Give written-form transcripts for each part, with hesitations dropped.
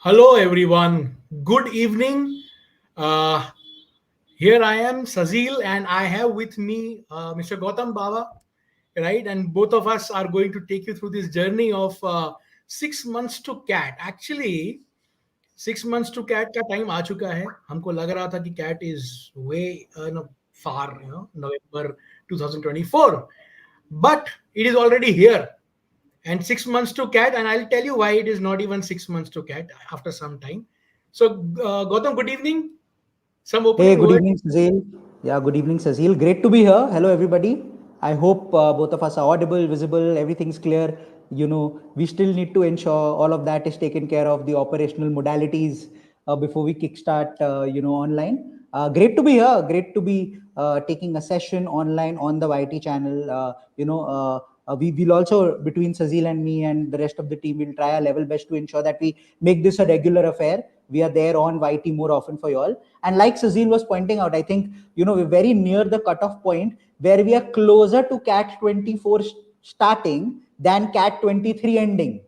Hello, everyone. Good evening. Uh, Here I am, Sazil, and I have with me Mr. Gautam Baba, right? And both of us are going to take you through this journey of 6 months to cat. Actually, 6 months to cat का time आ चुका है. हमको लग रहा था कि cat is way far, November 2024, but it is already here. And 6 months to cat, and I'll tell you why it is not even 6 months to cat after some time. So, Gautam, good evening. Some Hey, opening good words. evening, Sazil. Yeah, good evening, Sazil. Great to be here. Hello, everybody. I hope both of us are audible, visible, everything's clear. We still need to ensure all of that is taken care of, the operational modalities before we kickstart, online. Great to be here. Great to be taking a session online on the YT channel. We will also, between Sazil and me and the rest of the team, will try our level best to ensure that we make this a regular affair. We are there on YT more often for you all. And like Sazil was pointing out, I think, we're very near the cutoff point where we are closer to CAT 24 starting than CAT 23 ending.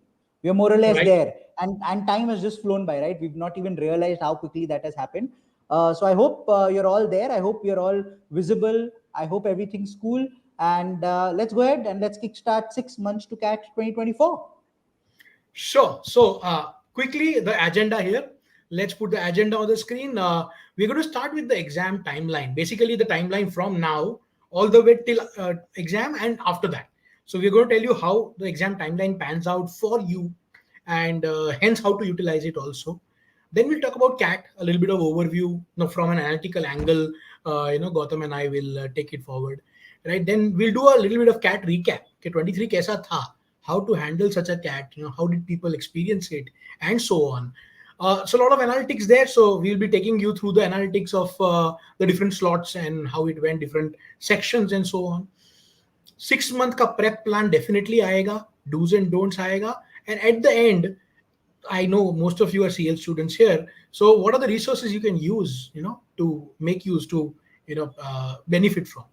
We're more or less Right. there. And time has just flown by, right? We've not even realized how quickly that has happened. So I hope you're all there. I hope you're all visible. I hope everything's cool. And let's go ahead and let's kickstart 6 months to CAT 2024. Sure. So, quickly, the agenda here. Let's put the agenda on the screen. We're going to start with the exam timeline. Basically, the timeline from now all the way till exam and after that. So, we're going to tell you how the exam timeline pans out for you, and hence how to utilize it also. Then we'll talk about CAT, a little bit of overview, from an analytical angle. Gautam and I will take it forward, right? Then we'll do a little bit of CAT recap. Okay, 23 kaisa tha, how to handle such a cat, how did people experience it, and so on. So a lot of analytics there. So we'll be taking you through the analytics of the different slots and how it went, different sections and so on. 6 month ka prep plan definitely aayega, do's and don'ts aayega. And at the end, I know most of you are CL students here. So what are the resources you can use, to make use to, benefit from?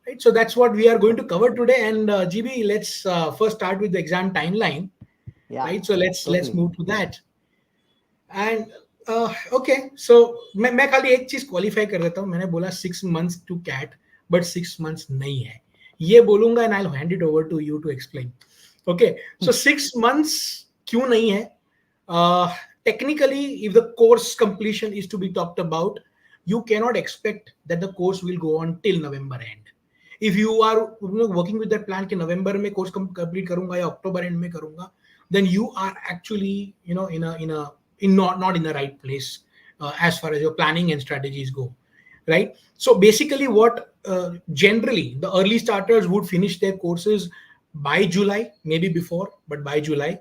Right. So that's what we are going to cover today. And GB, let's first start with the exam timeline. Yeah, Right. So let's totally. move to that. And okay, so मैं खाली एक चीज qualify कर देता हूँ. मैंने बोला 6 months to cat, but 6 months नहीं है. ये बोलूंगा and I'll hand it over to you to explain. Okay, so 6 months क्यों नहीं है? Uh, Technically, if the course completion is to be talked about, you cannot expect that the course will go on till November end. If you are working with that plan कि नवंबर में course complete करूंगा या October and में करूंगा, then you are actually in not in the right place as far as your planning and strategies go, right? So basically what generally the early starters would finish their courses by July, maybe before, but by July.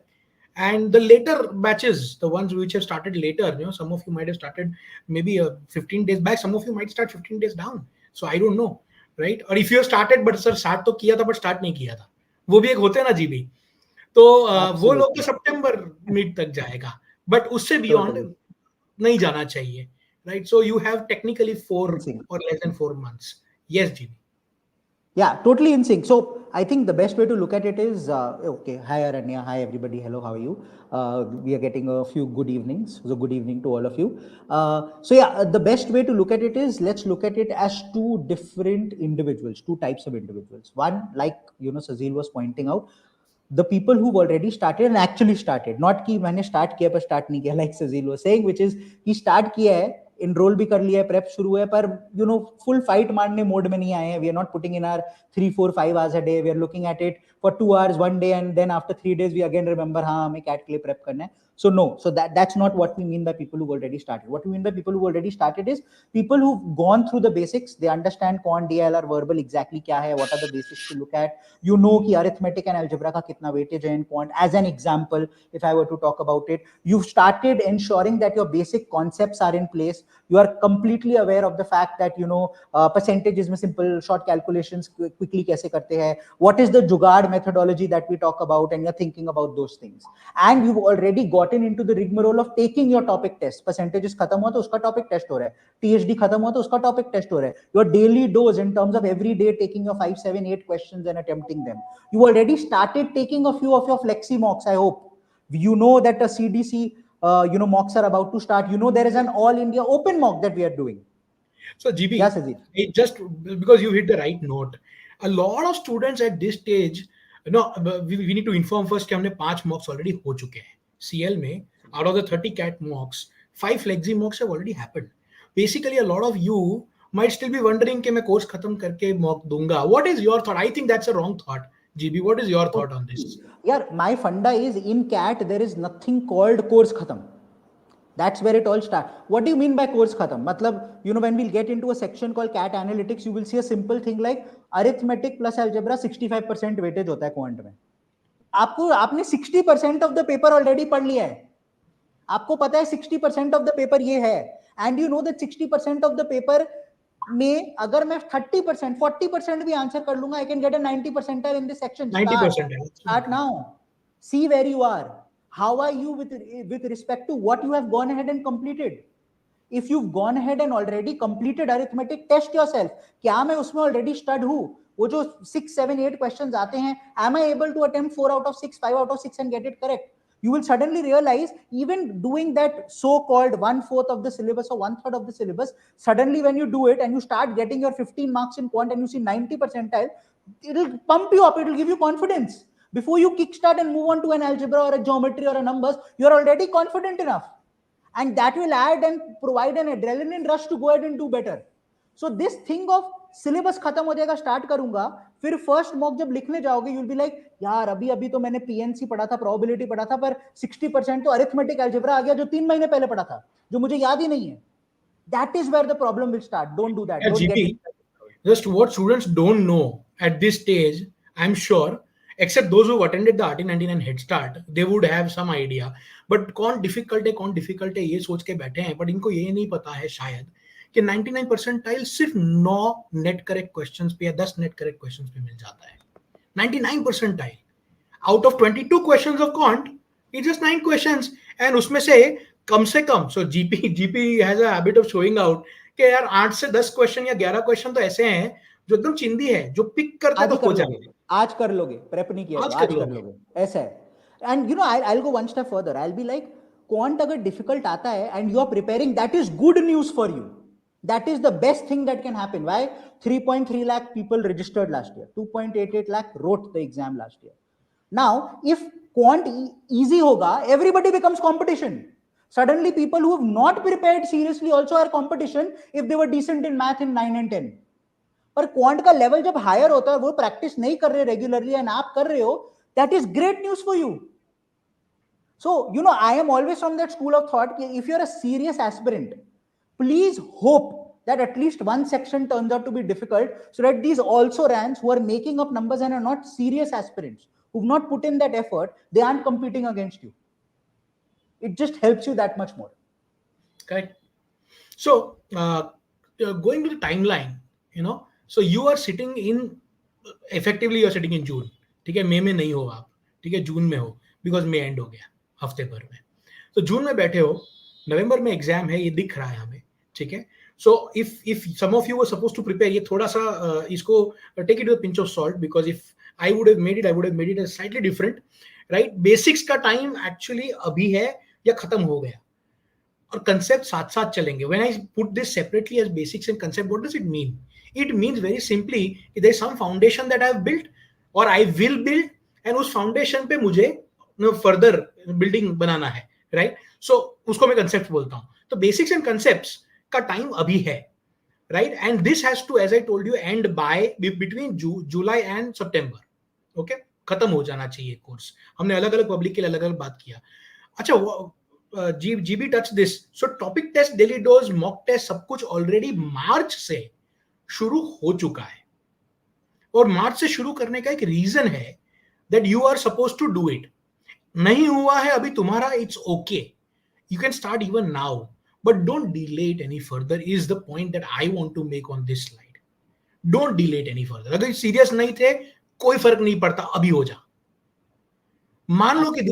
And the later batches, the ones which have started later, some of you might have started maybe 15 days back, some of you might start 15 days down. So I don't know, right? Or if you have started but sir start तो किया था but start नहीं किया था, वो भी एक होते हैं ना जीबी. तो वो लोग तो Absolutely. सितंबर मिड तक जाएगा, बट उससे बियॉन्ड Totally. नहीं जाना चाहिए, right? So you have technically In 4 sync. or less than 4 months. Yes, GB. Yeah, totally in sync. So I think the best way to look at it is okay. Hi Aranya, hi everybody. Hello, how are you? We are getting a few good evenings. So good evening to all of you. The best way to look at it is let's look at it as two different individuals, two types of individuals. One, like Sazil was pointing out, the people who've already started and actually started, not कि मैंने start किया पर start नहीं किया, like Sazil was saying, which is कि start किया है, enroll भी कर लिया है, prep शुरू है, पर full fight मारने mode में नहीं आए हैं. We are not putting in our 3, 4, 5 hours a day. We are looking at it for 2 hours one day, and then after 3 days we again remember हाँ हमें CAT के लिए prep करना है. So no, so that's not what we mean by people who've already started. What we mean by people who've already started is people who've gone through the basics. They understand quant, DILR, verbal exactly क्या है, what are the basics to look at. कि arithmetic and algebra का कितना weightage है in quant. As an example, if I were to talk about it, you've started ensuring that your basic concepts are in place. You are completely aware of the fact that percentages में simple short calculations quickly कैसे करते हैं. What is the जुगाड़ methodology that we talk about, and you're thinking about those things. And you've already gotten into the rigmarole of taking your topic test. Percentages खत्म हुआ तो उसका topic test हो रहा है. THD खत्म हुआ तो उसका topic test हो रहा है. Your daily dose in terms of every day taking your 5, 7, 8 questions and attempting them. You already started taking a few of your flexi mocks, I hope. You know that a CDC mocks are about to start. There is an all India open mock that we are doing. So GB, Yes, Ajit. just because you hit the right note, a lot of students at this stage, we need to inform first कि हमने 5 mocks already हो चुके हैं CL में. Out of the 30 cat mocks, 5 flexi mocks have already happened. Basically, a lot of you might still be wondering कि मैं course खत्म करके mock दूंगा. What is your thought? I think that's a wrong thought. GB, what is your thought on this? Yeah, my funda is in CAT there is nothing called course khatam. That's where it all starts. What do you mean by course khatam? Matlab, when we'll get into a section called CAT analytics, you will see a simple thing like arithmetic plus algebra 65% weightage होता है quant में. आपने 60% of the paper already पढ़ लिया है. आपको पता है 60% of the paper ये है. And you know that 60% of the paper में अगर मैं 30% 40% भी आंसर कर लूंगा, I can get a 90 percentile in this section. 90%. Start now. See where you are. How are you with respect to what you have gone ahead and completed? If you've gone ahead and already completed arithmetic, test yourself. क्या मैं उसमें already stud हूँ? वो जो 6, 7, 8 questions आते हैं, am I able to attempt 4 out of 6, 5 out of 6 and get it correct? You will suddenly realize even doing that so-called 1/4 of the syllabus or 1/3 of the syllabus, suddenly when you do it and you start getting your 15 marks in quant and you see 90 percentile, it will pump you up, it will give you confidence. Before you kickstart and move on to an algebra or a geometry or a numbers, you are already confident enough. And that will add and provide an adrenaline rush to go ahead and do better. So this thing of syllabus खत्म हो जाएगा, start करूंगा, फिर first mock जब लिखने जाओगे you will be like यार अभी तो मैंने पीएनसी पढ़ा था, प्रोबेबिलिटी पढ़ा था, पर 60% तो अरिथमेटिक अलजेब्रा आ गया जो 3 महीने पहले पढ़ा था, जो मुझे याद ही नहीं है. That is where the problem will start. Don't do that. Yeah, Don't GP, just what students don't know at this stage, I'm sure, except those who attended the RT99 Head Start, they would have some idea. But कौन difficult है ये सोच के बैठे हैं, but इनको ये नहीं पता है शायद कि 99 परसेंटाइल सिर्फ 9 नेट करेक्ट क्वेश्चंस पे या 10 नेट करेक्ट क्वेश्चंस पे मिल जाता है. 99 percentile out of 22 questions of quant, it just 9 questions, and उसमें से कम, so GP has a habit of showing out कि यार 8 से 10 क्वेश्चन या 11 क्वेश्चन तो ऐसे हैं जो एकदम चिंदी है, जो पिक करते तो हो जाएंगे. आज कर लोगे, प्रेप नहीं किया आज कर लोगे, ऐसा है. And I'll go one step further. I'll be like, quant अगर डिफिकल्ट आता है and you are preparing, that is good news for you. That is the best thing that can happen. Why? 3.3 lakh people registered last year. 2.88 lakh wrote the exam last year. Now, if quant easy hoga, everybody becomes competition. Suddenly, people who have not prepared seriously also are competition if they were decent in math in 9 and 10. पर quant का level जब higher होता है, वो practice नहीं कर रहे regularly and आप कर रहे हो, that is great news for you. So, I am always from that school of thought कि if you're a serious aspirant, please hope that at least one section turns out to be difficult so that these also rans who are making up numbers and are not serious aspirants, who've not put in that effort, they aren't competing against you. It just helps you that much more. Correct. So, going to the timeline, so you are sitting in, effectively you are sitting in June. ठीक है, मई में नहीं हो आप, ठीक है, जून में हो, बिकॉज मई एंड हो गया हफ्ते भर में. तो जून में बैठे हो, नवंबर में एग्जाम है, ये दिख रहा है हमें, ठीक है. So if some of you were supposed to prepare, ये थोड़ा सा इसको take it with a pinch of salt, because if I would have made it slightly different, right. Basics का टाइम एक्चुअली अभी है या खत्म हो गया, और कंसेप्ट साथ साथ चलेंगे. When I put this separately as basics and concept, what does it mean? It means very simply there is some foundation that I have built और आई विल बिल्ड, एंड उस फाउंडेशन पे मुझे further building बनाना है, right. सो उसको मैं concept बोलता हूं. तो बेसिक्स एंड कंसेप्ट्स का टाइम अभी है, right. And this has to, as I told you, and by between July and September. Okay, खत्म हो जाना चाहिए कोर्स. हमने अलग अलग पब्लिक के लिए अलग अलग बात किया. अच्छा, जीबी touch this. So topic test, daily dose, mock test, सब कुछ ऑलरेडी मार्च से शुरू हो चुका है, और मार्च से शुरू करने का एक रीजन है that you are suppose to do it. नहीं हुआ है अभी तुम्हारा, it's okay, you can start even now, but don't delay it any further is the point that I want to make on this slide. Don't delay it any further. अगर serious नहीं थे, कोई फर्क नहीं पड़ता, अभी हो जा. मान लो कि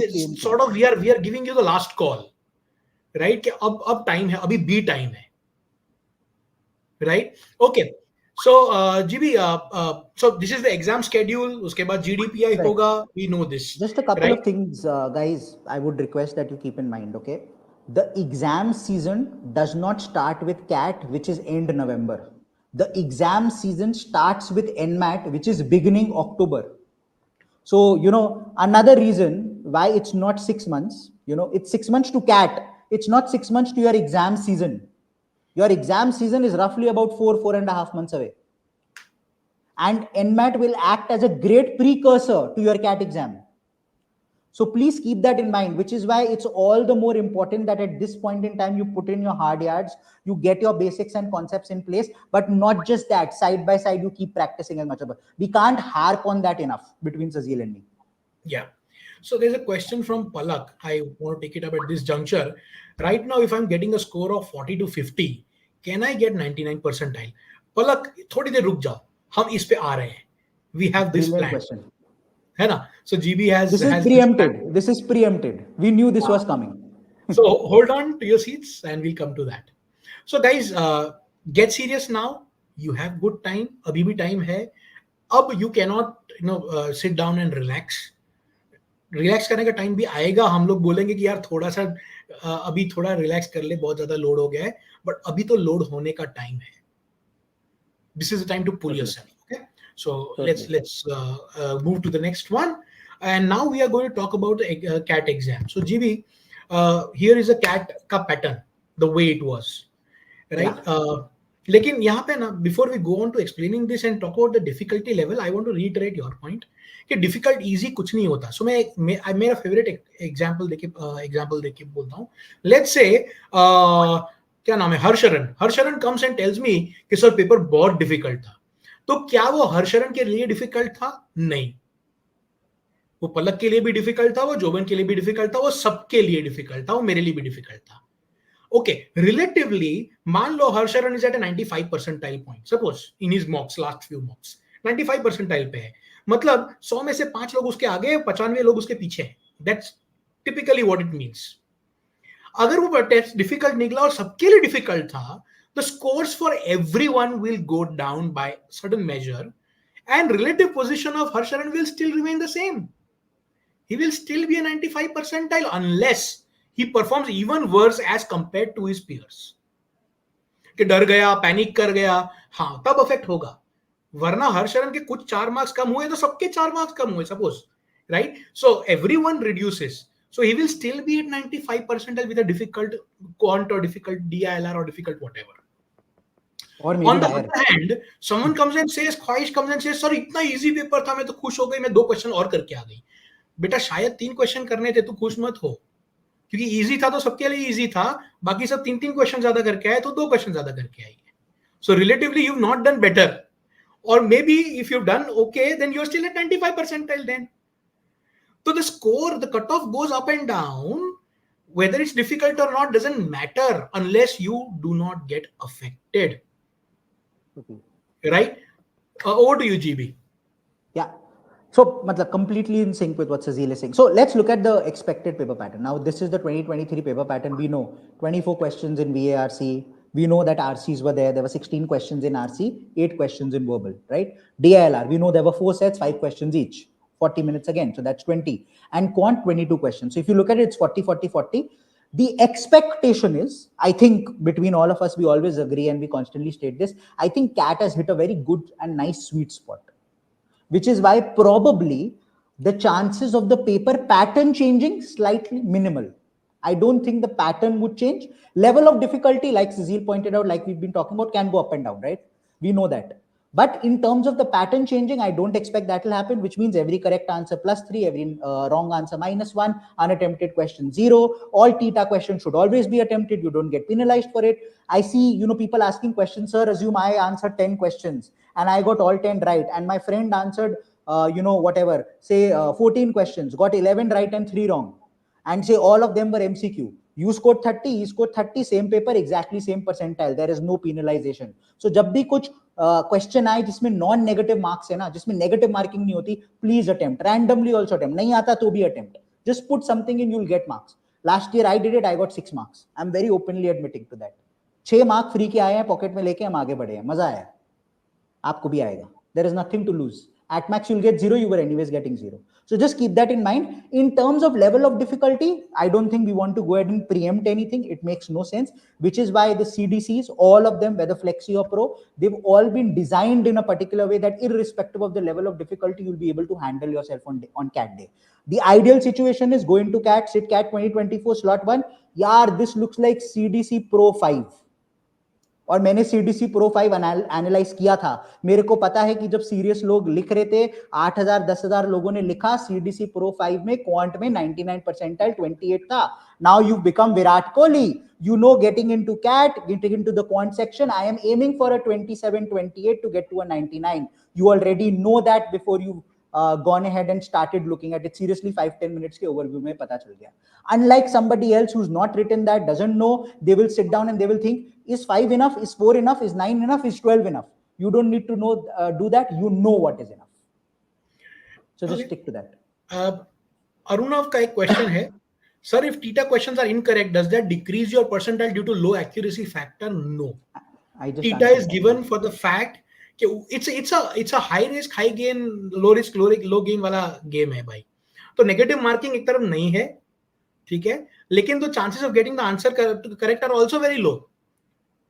sort of we are giving you the last call, right? कि अब टाइम है, अभी भी टाइम है, right? Okay. So GB, so this is the exam schedule. उसके बाद GDPI होगा. We know this. Just a couple of things, guys. I would request that you keep in mind. Okay. The exam season does not start with CAT, which is end November. The exam season starts with NMAT, which is beginning October. So, another reason why it's not 6 months, it's 6 months to CAT. It's not 6 months to your exam season. Your exam season is roughly about 4.5 months away. And NMAT will act as a great precursor to your CAT exam. So please keep that in mind, which is why it's all the more important that at this point in time, you put in your hard yards, you get your basics and concepts in place, but not just that, side by side, you keep practicing as much as possible. We can't harp on that enough between Sazil and me. Yeah. So there's a question from Palak. I want to take it up at this juncture. Right now, if I'm getting a score of 40 to 50, can I get 99 percentile? Palak, थोड़ी देर रुक जाओ. हम इस पे आ रहे हैं. We have this Brilliant plan. question. है ना? So GB has This is preempted. This is preempted. We knew this was coming. So hold on to your seats and we'll come to that. So guys, get serious now. You have good time. अभी भी time है. अब you cannot sit down and relax. Relax करने का time भी आएगा. हम लोग बोलेंगे कि यार थोड़ा सा अभी थोड़ा रिलैक्स कर ले, बहुत ज्यादा लोड हो गया है, बट अभी तो लोड होने का टाइम है. This is the time to pull yourself. Okay, so let's move to the next one. And now we are going to talk about CAT exam. So GV, here is a CAT का pattern the way it was, right? लेकिन यहाँ पे ना, before we go on to explaining this and talk about the difficulty level, I want to reiterate your point कि difficult easy कुछ नहीं होता. सो मैं मेरा फेवरेट एग्जांपल देके बोलता हूँ. लेट्स से क्या नाम है, हर्षरण कम्स एंड टेल्स मी कि सर पेपर बहुत डिफिकल्ट था. तो क्या वो हर्षरण के लिए डिफिकल्ट था? नहीं. वो पलक के लिए भी डिफिकल्ट था, वो जोबन के लिए भी डिफिकल्ट था, वो सबके लिए डिफिकल्ट था, वो मेरे लिए भी डिफिकल्ट था. Okay, relatively, मान लो हर्षरण is at a 95 percentile point. Suppose in his mocks, last few mocks, 95 percentile पे है. मतलब 100 में से 5 लोग उसके आगे, 95 लोग उसके पीछे हैं. That's typically what it means. अगर वो टेस्ट डिफिकल्ट निकला और सबके लिए डिफिकल्ट था, the scores for everyone will go down by certain measure, and relative position of Harsharan will still remain the same. He will still be a 95 percentile unless he performs even worse as compared to his peers. कि डर गया, panic कर गया, हाँ तब affect होगा. वरना हर्षरण के कुछ 4 मार्क्स कम हुए तो सबके 4 मार्क्स कम हुए, suppose, right? So everyone reduces, so he will still be at 95 percentile with a difficult quant or difficult DILR or difficult whatever. Or maybe on the higher. other hand, someone comes and says, ख्वाहिश comes and says, sir इतना easy paper था, मैं तो खुश हो गई, मैं 2 question और करके आ गई. बेटा शायद 3 क्वेश्चन करने थे, तो खुश मत हो, क्योंकि इजी था तो सबके लिए इजी था, बाकी सब 3 क्वेश्चन ज्यादा करके आए तो 2 क्वेश्चन ज्यादा करके आएंगे. So relatively you have not done better, और maybe if you done okay, then you are still at 95 percentile then. So the score, the cutoff goes up and down. Whether it's difficult or not doesn't matter unless you do not get affected. Right? Over to you, GB. Yeah. So, completely in sync with what Sazil is saying. So, let's look at the expected paper pattern. Now, this is the 2023 paper pattern. We know 24 questions in VARC. We know that RCs were there. There were 16 questions in RC, 8 questions in verbal, right? DILR, we know there were 4 sets, 5 questions each, 40 minutes again. So, that's 20. And quant, 22 questions. So, if you look at it, it's 40, 40, 40. The expectation is, I think between all of us, we always agree and we constantly state this, I think CAT has hit a very good and nice sweet spot, which is why probably the chances of the paper pattern changing slightly minimal. I don't think the pattern would change. Level of difficulty, like Cecile pointed out, like we've been talking about, can go up and down, right? We know that. But in terms of the pattern changing, I don't expect that will happen, which means every correct answer +3, every wrong answer -1, unattempted question 0. All theta questions should always be attempted. You don't get penalized for it. I see, people asking questions, sir, assume I answered 10 questions and I got all 10 right. And my friend answered, whatever, say 14 questions, got 11 right and 3 wrong. And say all of them were MCQ. You scored 30, he scored 30, same paper, exactly same percentile. There is no penalization. So जब भी कुछ question आए जिसमें non negative marks है ना, जिसमें negative marking नहीं होती, please attempt, randomly also attempt, नहीं आता तो भी attempt, just put something in, you'll get marks. Last year I did it, I got 6 marks. I'm very openly admitting to that. 6 mark free के आए हैं, pocket में लेके हम आगे बढ़े हैं, मजा आया, आपको भी आएगा. There is nothing to lose. At max, you'll get 0. You were anyways getting 0. So just keep that in mind. In terms of level of difficulty, I don't think we want to go ahead and preempt anything. It makes no sense, which is why the CDCs, all of them, whether Flexi or Pro, they've all been designed in a particular way that irrespective of the level of difficulty, you'll be able to handle yourself on CAT day. The ideal situation is going to CAT, sit CAT 2024 slot 1. Yaar, this looks like CDC Pro 5. और मैंने CDC Pro 5 analyse किया था. मेरे को पता है कि जब सीरियस लोग लिख रहे थे, 8,000 10,000 लोगों ने लिखा CDC Pro 5 में क्वांट में 99 परसेंटाइल 28 था. Now you become Virat Kohli. You know, getting into CAT, getting into the quant section, I am aiming for a 27 28 to get to a 99. You already know that before you gone ahead and started looking at it. Seriously, 5-10 minutes के overview में पता चल गया. Unlike somebody else who's not written that, doesn't know, they will sit down and they will think, is 5 enough? Is 4 enough? Is 9 enough? Is 12 enough? You don't need to know, do that. You know what is enough. So just stick to that. Arunav का एक question है, sir, if theta questions are incorrect, does that decrease your percentile due to low accuracy factor? No. Theta is given for the fact कि it's a high risk high gain low risk low gain वाला game है भाई. तो negative marking एक तरफ नहीं है, ठीक है, लेकिन the chances of getting the answer correct are also very low.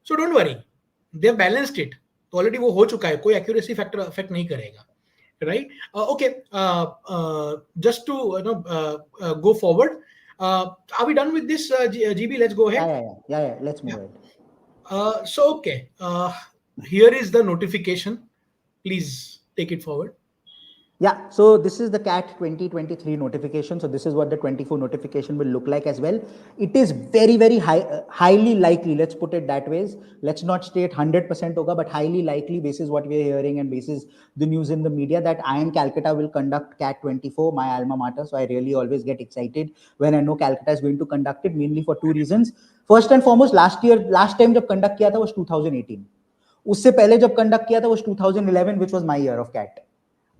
So don't worry, they have balanced it. तो already वो हो चुका है, कोई accuracy factor affect नहीं करेगा, right? Okay, just to go forward, are we done with this, GB? Let's go ahead. Yeah. Let's move ahead. So okay, here is the notification. Please take it forward. Yeah, so this is the CAT 2023 notification. So this is what the 24 notification will look like as well. It is very, very highly likely, let's put it that way. Let's not state 100% hoga, but highly likely basis what we are hearing and basis the news in the media that IIM Calcutta will conduct CAT 24, my alma mater. So I really always get excited when I know Calcutta is going to conduct it, mainly for two reasons. First and foremost, last time jab conduct kiya tha was 2018. Usse pehle jab conduct kiya tha was 2011, which was my year of CAT.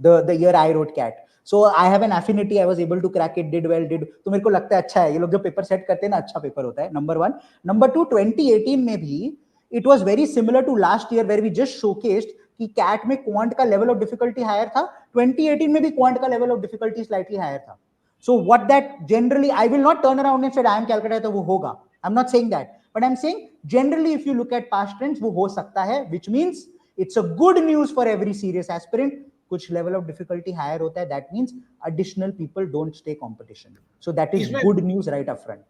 The year I wrote CAT. So I have an affinity. I was able to crack it, did well, तो मेरे को लगता है अच्छा है. ये लोग जो पेपर सेट करते हैं ना, अच्छा पेपर होता है. Number 1. Number 2, 2018 में भी it was very similar to last year where we just showcased कि CAT में quant का level of difficulty higher था. 2018 में भी quant का level of difficulty slightly higher था. So what that generally, I will not turn around and say I am Calcutta तो वो होगा. I'm not saying that, but I'm saying generally if you look at past trends वो हो सकता है, which means it's a good news for every serious aspirant. कुछ level of difficulty higher होता है, that means additional people don't stay competition. So that is good news right up front.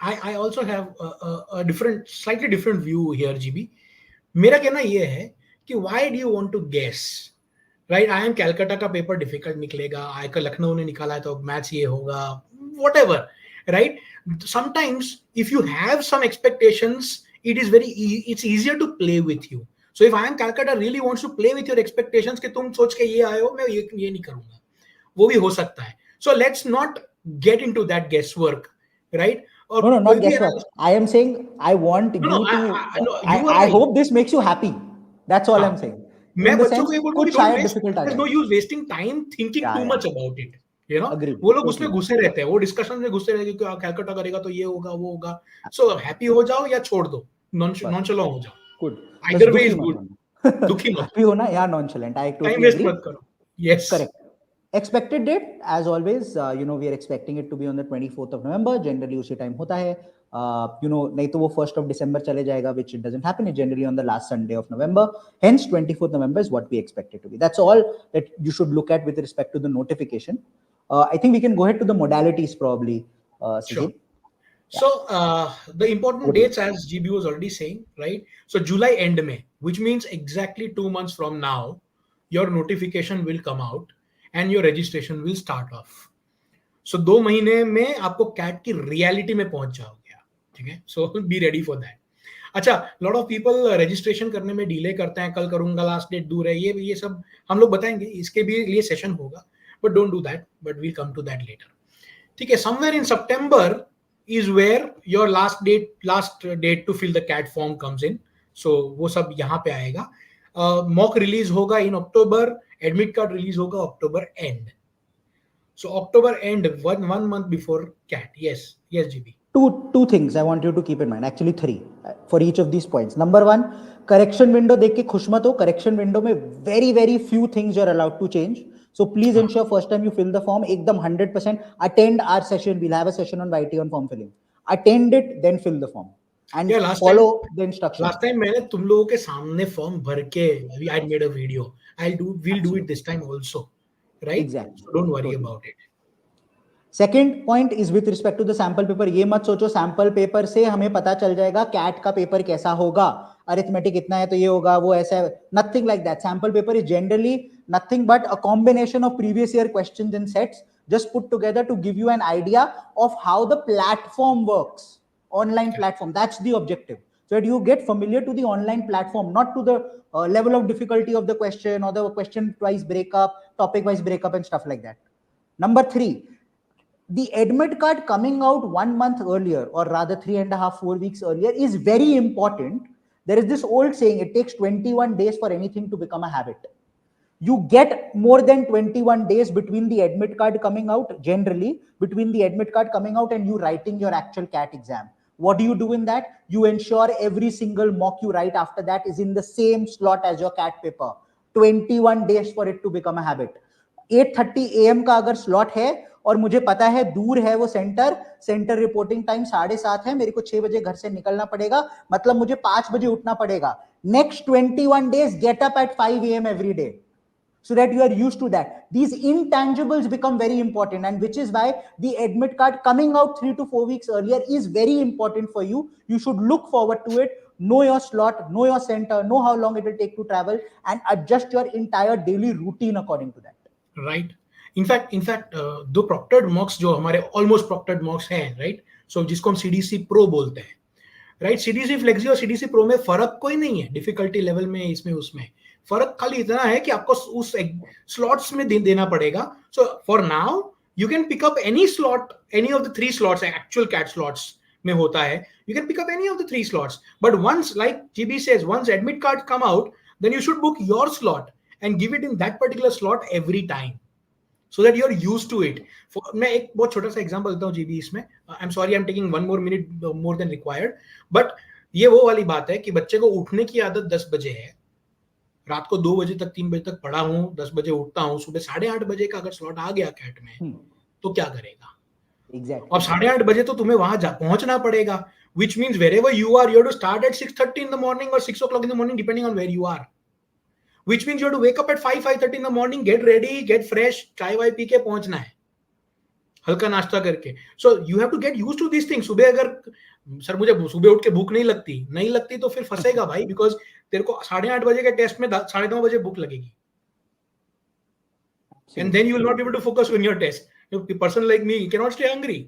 I also have a different, slightly different view here, GB. मेरा कहना ये है कि why do you want to guess, right? IIM Calcutta का paper difficult निकलेगा, आकर लखनऊ ने निकाला है तो मैथ्स ये होगा, whatever, right? Sometimes if you have some expectations, it's easier to play with you. So if IIM Calcutta really wants to play with your expectations कि तुम सोच के ये आए हो, मैं ये नहीं करूंगा, वो भी हो सकता है. So let's not get into that guesswork, right? No, not guesswork. I am saying I want you to. I hope this makes you happy. That's all I'm saying. मैं बच्चों को ये बोलूँगा, there's no use wasting time thinking too much about it. You know, वो लोग उसमें घुसे रहते हैं, वो डिस्कशन में घुसे रहते हैं कि कैलकाटा करेगा तो ये होगा वो होगा. So happy हो जाओ या छोड़ दो, nonchalant हो जाओ. Good. Either way is good. दुखी मत भी होना या nonchalant. I totally time waste agree. मत करो. Yes. Correct. Expected date, as always, we are expecting it to be on the 24th of November. Generally, उसी time होता है. नहीं तो वो 1st of December चले जाएगा, which it doesn't happen. It's generally on the last Sunday of November. Hence, 24th November is what we expect it to be. That's all that you should look at with respect to the notification. I think we can go ahead to the modalities probably. Sure. So the important dates, as GB was already saying, right? So July end May, which means exactly 2 months from now, your notification will come out and your registration will start off. So 2 महीने में आपको CAT की reality में पहुंच जाओगे, ठीक है? So be ready for that. अच्छा, lot of people registration करने में delay करते हैं, कल करूंगा, last date दूर है, ये सब हम लोग बताएंगे, इसके भी लिए session होगा, but don't do that, but we'll come to that later. ठीक है? Somewhere in September is where your last date to fill the CAT form comes in. So वो सब यहाँ पे आएगा. Mock release होगा in October, admit card release होगा October end. So October end, one month before CAT. Yes, GB. Two things I want you to keep in mind. Actually, 3 for each of these points. Number 1, correction window देख के खुश मत हो. Correction window में very few things you're allowed to change. So please ensure first time you fill the form एकदम 100% attend our session. We'll have a session on YT on form filling. Attend it, then fill the form and follow the instructions. Last time मैंने तुम लोगों के सामने form भर के I made a video. We'll do it this time also, right? Exactly. So don't worry about it. Second point is with respect to the sample paper. ये मत सोचो सैंपल पेपर से हमें पता चल जाएगा कैट का पेपर कैसा होगा, अरिथमेटिक इतना है तो ये होगा, वो ऐसा है. Nothing like that. Sample paper is generally nothing but a combination of previous year questions in sets just put together to give you an idea of how the platform works, online platform. That's the objective, so that you get familiar to the online platform, not to the level of difficulty of the question or the question wise breakup, topic wise breakup and stuff like that. Number 3, the admit card coming out 1 month earlier, or rather 3.5-4 weeks earlier, is very important. There is this old saying, it takes 21 days for anything to become a habit. You get more than 21 days between the admit card coming out, generally between the admit card coming out and you writing your actual CAT exam. What do you do in that? You ensure every single mock you write after that is in the same slot as your CAT paper. 21 days for it to become a habit. 8:30 AM का अगर slot है और मुझे पता है दूर है वो सेंटर रिपोर्टिंग टाइम 7:30 है, मेरे को 6 बजे घर से निकलना पड़ेगा, मतलब मुझे 5 बजे उठना पड़ेगा. Next 21 days get up at 5 AM every day, so that you are used to that. These intangibles become very important, and which is why the admit card coming out 3 to 4 weeks earlier is very important for you. You should look forward to it, know your slot, know your center, know how long it will take to travel, and adjust your entire daily routine according to that. Right. In fact, दो proctored mocks जो हमारे almost proctored mocks हैं, right? So जिसको हम CDC Pro बोलते हैं, right? CDC Flexi और CDC Pro में फर्क कोई नहीं है, डिफिकल्टी लेवल में, इसमें उसमें फर्क खाली इतना है कि आपको उस स्लॉट्स में देना पड़ेगा. So for now you can pick up any slot, any of the 3 slots actual CAT slots में होता है. You can pick up any of the 3 slots, but once like GB says, once admit card come out, then you should book your slot and give it in that particular slot every time, so that you're used to it. मैं एक बहुत छोटा सा example देता हूँ GB इसमें. I am sorry, I am taking 1 more minute more than required, but ये वो वाली बात है कि बच्चे को उठने की आदत 10 बजे है, रात को 2 बजे तक 3 बजे तक पढ़ा हूँ, 10 बजे उठता हूँ, सुबह 8:30 बजे का अगर स्लॉट आ गया कैट में तो क्या करेगा? Exactly. अब 8:30 बजे तो तुम्हें वहां पहुंचना पड़ेगा, which means wherever you are, you have to start at 6:30 in the morning or 6 o'clock in the morning, depending on where you are. Which means you have to wake up at 5:30 in the morning, get ready, get fresh, चाय Y P के पहुंचना है, हल्का नाश्ता करके. So you have to get used to these things. सुबह अगर sir मुझे सुबह उठ के भूख नहीं लगती तो फिर फंसेगा भाई, बिकॉज तेरे को 8:30 बजे के टेस्ट में 9:30 बजे भूख लगेगी, and then you will not be able to focus on your test. A person like me cannot stay hungry,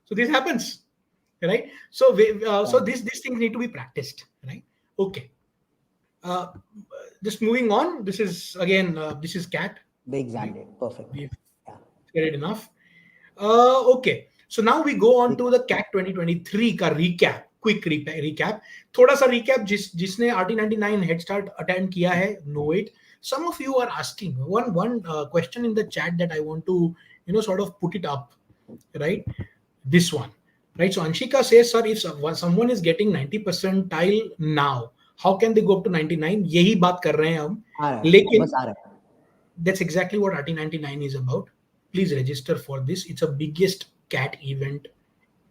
so this happens, right? So so these things need to be practiced, right? Okay, just moving on. This is again this is CAT, the exam day. Perfect. We've cleared enough. Okay, so now we go on to the CAT 2023 का recap, quick recap. थोड़ा सा recap जिसने RT99 head start attend किया है, know it. Some of you are asking one question in the chat that I want to sort of put it up, right? This one, right? So Anshika says, sir, if someone is getting 90 percentile now, how can they go up to 99? यही बात कर रहे हैं हम, लेकिन that's exactly what RT99 is about. Please register for this. It's a biggest CAT event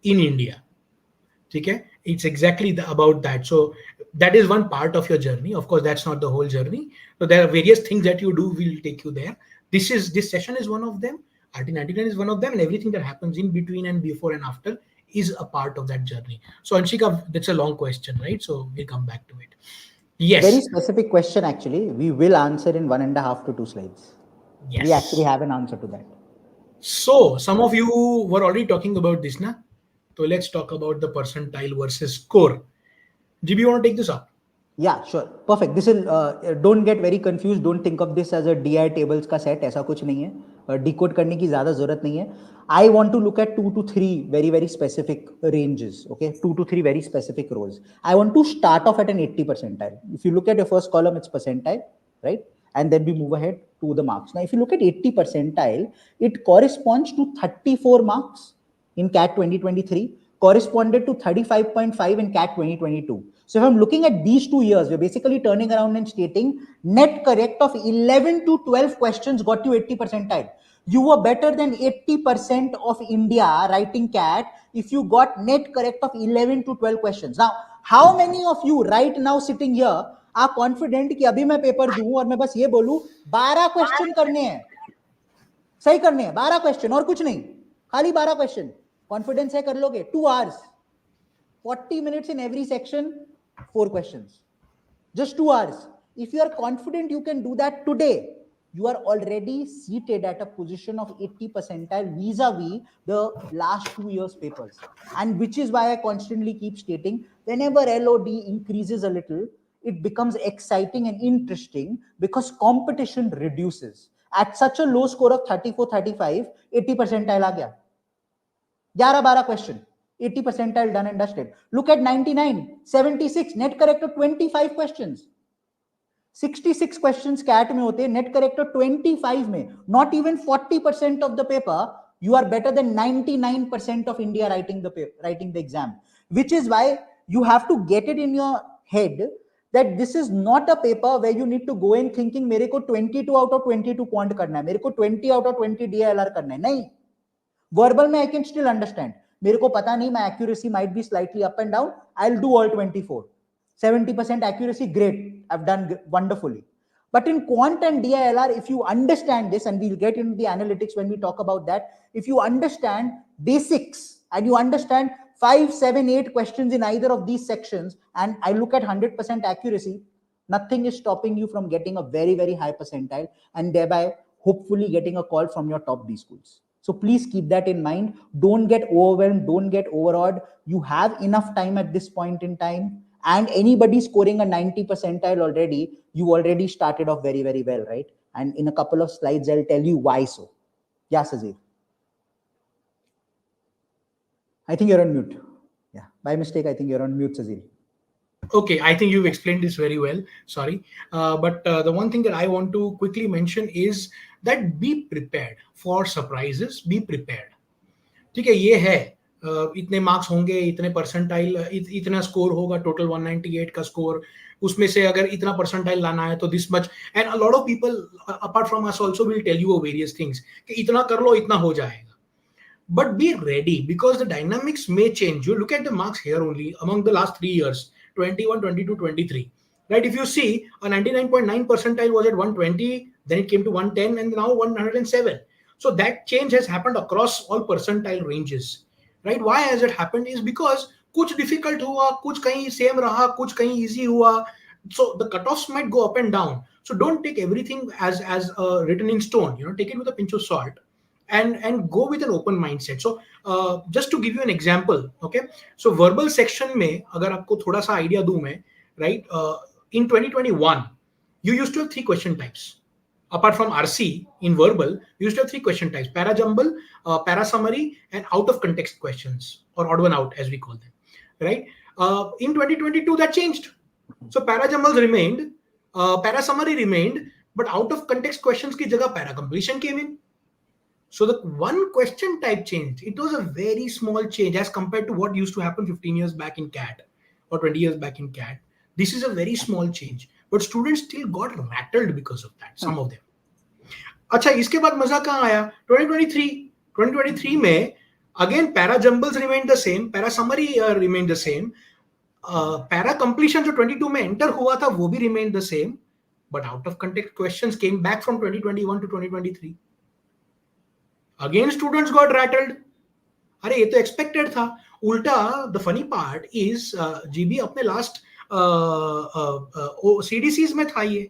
in India. Okay? It's exactly about that. So that is one part of your journey. Of course, that's not the whole journey. So there are various things that you do will take you there. This session is one of them. RT99 is one of them, and everything that happens in between and before and after is a part of that journey. So Anshika, that's a long question, right? So we'll come back to it. Yes. Very specific question, actually. We will answer in 1.5 to 2 slides. Yes. We actually have an answer to that. So some of you were already talking about this, na? So let's talk about the percentile versus score. GB, you want to take this up? Yeah, sure. Perfect. This will don't get very confused. Don't think of this as a DI tables का set. ऐसा कुछ नहीं है. Decode करने की ज़्यादा ज़रूरत नहीं है. I want to look at 2 to 3 very specific ranges. Okay, 2 to 3 very specific rows. I want to start off at an 80 percentile. If you look at your first column, it's percentile, right? And then we move ahead to the marks. Now, if you look at 80 percentile, it corresponds to 34 marks in CAT 2023. corresponded to 35.5 in CAT 2022. So if I'm looking at these 2 years, we're basically turning around and stating net correct of 11 to 12 questions got you 80 percentile. You were better than 80% of India writing CAT if you got net correct of 11 to 12 questions. Now, how many of you right now sitting here are confident कि अभी मैं paper दूं और मैं बस ये बोलूं 12 question करने हैं, सही करने हैं, 12 क्वेश्चन और कुछ नहीं, खाली 12 क्वेश्चन, कॉन्फिडेंस है कर लोगे? 2 hours, 40 minutes in every section, 4 questions, just 2 hours. If you are confident you can do that today, you are already seated at a position of 80 percentile vis-a-vis the last 2 years papers. And which is why I constantly keep stating, whenever LOD increases a little, it becomes exciting and interesting because competition reduces. At such a low score of 34-35, 80 percentile आ गया, 11-12 question, 80 percentile done and dusted. Look at 99, 76, net correct of 25 questions. 66 questions CAT में होते, net correct of 25 में, not even 40% of the paper, you are better than 99% of India writing the exam. Which is why you have to get it in your head that this is not a paper where you need to go in thinking मेरे को 22 out of 22 quant करना है, मेरे को 20 out of 20 DILR करना है. नहीं, verbal में I can still understand. मेरे को पता नहीं, my accuracy might be slightly up and down, I'll do all 24. 70% accuracy, great, I've done wonderfully. But in quant and DILR, if you understand this, and we'll get into the analytics when we talk about that, if you understand basics and you understand 5, 7, 8 questions in either of these sections, and I look at 100% accuracy, nothing is stopping you from getting a very, very high percentile and thereby hopefully getting a call from your top B schools. So please keep that in mind. Don't get overwhelmed. Don't get overawed. You have enough time at this point in time. And anybody scoring a 90 percentile already, you already started off very, very well, right? And in a couple of slides, I'll tell you why so. Yeah, Sazir. I think you're on mute. Yeah, by mistake, I think you're on mute, Sazir. Okay, I think you've explained this very well. Sorry. But the one thing that I want to quickly mention is that be prepared for surprises. Be prepared. ठीक है, ये है इतने marks होंगे, इतने percentile, इतना score होगा, total 198 का स्कोर, उसमें से अगर इतना परसेंटाइल लाना है तो this much. And a lot of people apart from us also will tell you various things कि इतना कर लो, इतना हो जाएगा. But be ready because the dynamics may change. You look at the marks here only among the last 3 years, 21, 22, 23. Right? If you see, a 99.9 percentile was at 120, then it came to 110, and now 107. So that change has happened across all percentile ranges. Right? Why has it happened? Is because कुछ difficult हुआ, कुछ कहीं same रहा, कुछ कहीं easy हुआ. So the cutoffs might go up and down. So don't take everything as written in stone. Take it with a pinch of salt. And go with an open mindset. So just to give you an example, okay, so verbal section में अगर आपको थोड़ा सा idea दूं मैं, right, in 2021 you used to have 3 question types. Apart from RC, in verbal you used to have 3 question types: para jumble, para summary, and out of context questions, or odd one out as we call them, right? In 2022 that changed. So para jumbles remained, para summary remained, but out of context questions की जगह para completion came in. So the one question type changed. It was a very small change as compared to what used to happen 15 years back in CAT or 20 years back in CAT. This is a very small change, but students still got rattled because of that, some of them. अच्छा, इसके बाद मजा कहाँ आया? 2023 में again para jumbles remained the same, para summary remained the same, para completion जो 22 में enter हुआ था वो भी remained the same, but out of context questions came back from 2021 to 2023. Again students got rattled. अरे ये तो expected था. उल्टा the funny part is GB अपने last CDCs में था ये.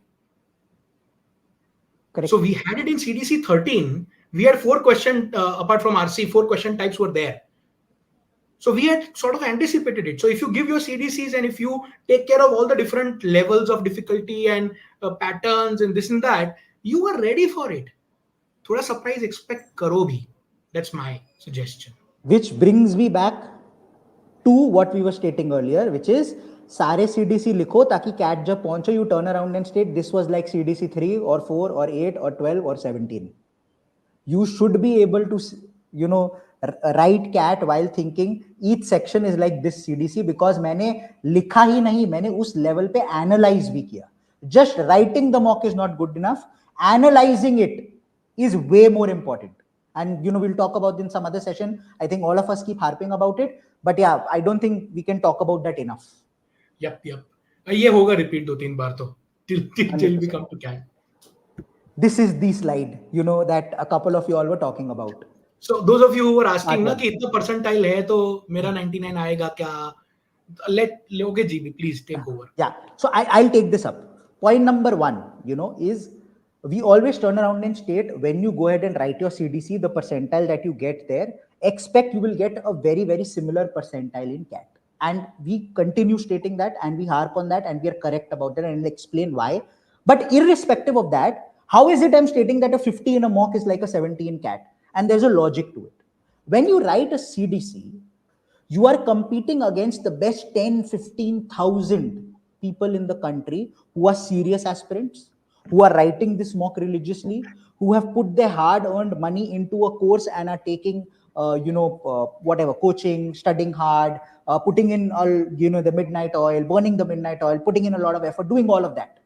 Correct. So we had it in CDC 13. We had 4 question apart from RC, 4 question types were there. So we had sort of anticipated it. So if you give your CDCs and if you take care of all the different levels of difficulty and patterns and this and that, you were ready for it. थोड़ा surprise expect करो भी. That's my suggestion. Which brings me back to what we were stating earlier, which is सारे CDC लिखो ताकि CAT जब पहुंचो you turn around and state this was like CDC 3 or 4 or 8 or 12 or 17. You should be able to, write cat while thinking each section is like this CDC, because मैंने लिखा ही नहीं, मैंने उस level पे analyse भी किया. Just writing the mock is not good enough. Analyzing it is way more important. And we'll talk about in some other session. I think all of us keep harping about it, but yeah, I don't think we can talk about that enough. Yep. ये होगा repeat 2-3 बार तो till we come to cat. This is the slide, that a couple of you all were talking about. So those of you who were asking ना कि इतना percentile है तो मेरा 99 आएगा क्या? Okay, GB, please take over. Yeah. So I'll take this up. Point number 1, is we always turn around and state, when you go ahead and write your CDC, the percentile that you get there, expect you will get a very, very similar percentile in CAT. And we continue stating that, and we harp on that, and we are correct about that, and I'll explain why. But irrespective of that, how is it I'm stating that a 50 in a mock is like a 70 in CAT? And there's a logic to it. When you write a CDC, you are competing against the best 10-15,000 people in the country who are serious aspirants, who are writing this mock religiously, who have put their hard-earned money into a course and are taking, whatever, coaching, studying hard, putting in all, the midnight oil, burning the midnight oil, putting in a lot of effort, doing all of that.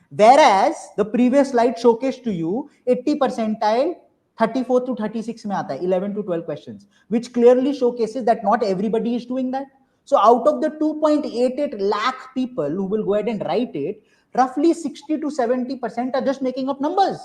Whereas the previous slide showcased to you 80 percentile, 34 to 36 mein aata hai, 11 to 12 questions, which clearly showcases that not everybody is doing that. So out of the 2.88 lakh people who will go ahead and write it, roughly 60 to 70% are just making up numbers.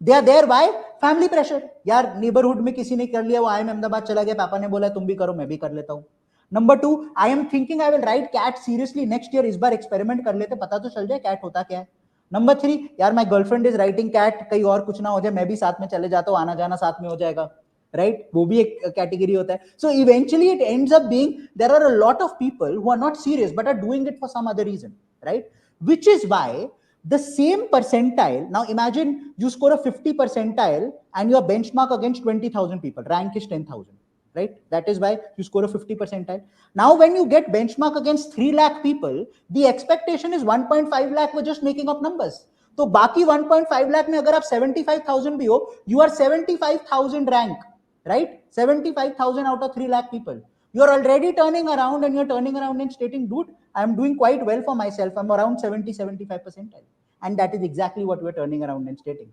They are there by family pressure. यार neighborhood में किसी ने कर लिया, वो IIM Ahmedabad चला गया, पापा ने बोला तुम भी करो, मैं भी कर लेता हूँ. Number 2, I am thinking I will write CAT seriously next year. इस बार experiment कर लेते, पता तो चल जाए CAT होता क्या है. Number 3, यार my girlfriend is writing CAT, कहीं और कुछ ना हो जाए, मैं भी साथ में चले जाता हूँ, आना जाना साथ में हो जाएगा. Right? वो भी एक category होता है. So eventually it ends up being, there are a lot of people who are not serious but are doing it for some other reason. Right? Which is why the same percentile, now imagine you score a 50 percentile and your benchmark against 20,000 people, rank is 10,000. Right? That is why you score a 50 percentile. Now, when you get benchmark against 3 lakh people, the expectation is 1.5 lakh were just making up numbers. So, बाकी 1.5 lakh में अगर आप 75,000 भी हो, you are 75,000 rank, right? 75,000 out of 3 lakh people. You are already turning around and stating, dude, I am doing quite well for myself. I'm around 70-75 percentile. And that is exactly what we're turning around and stating.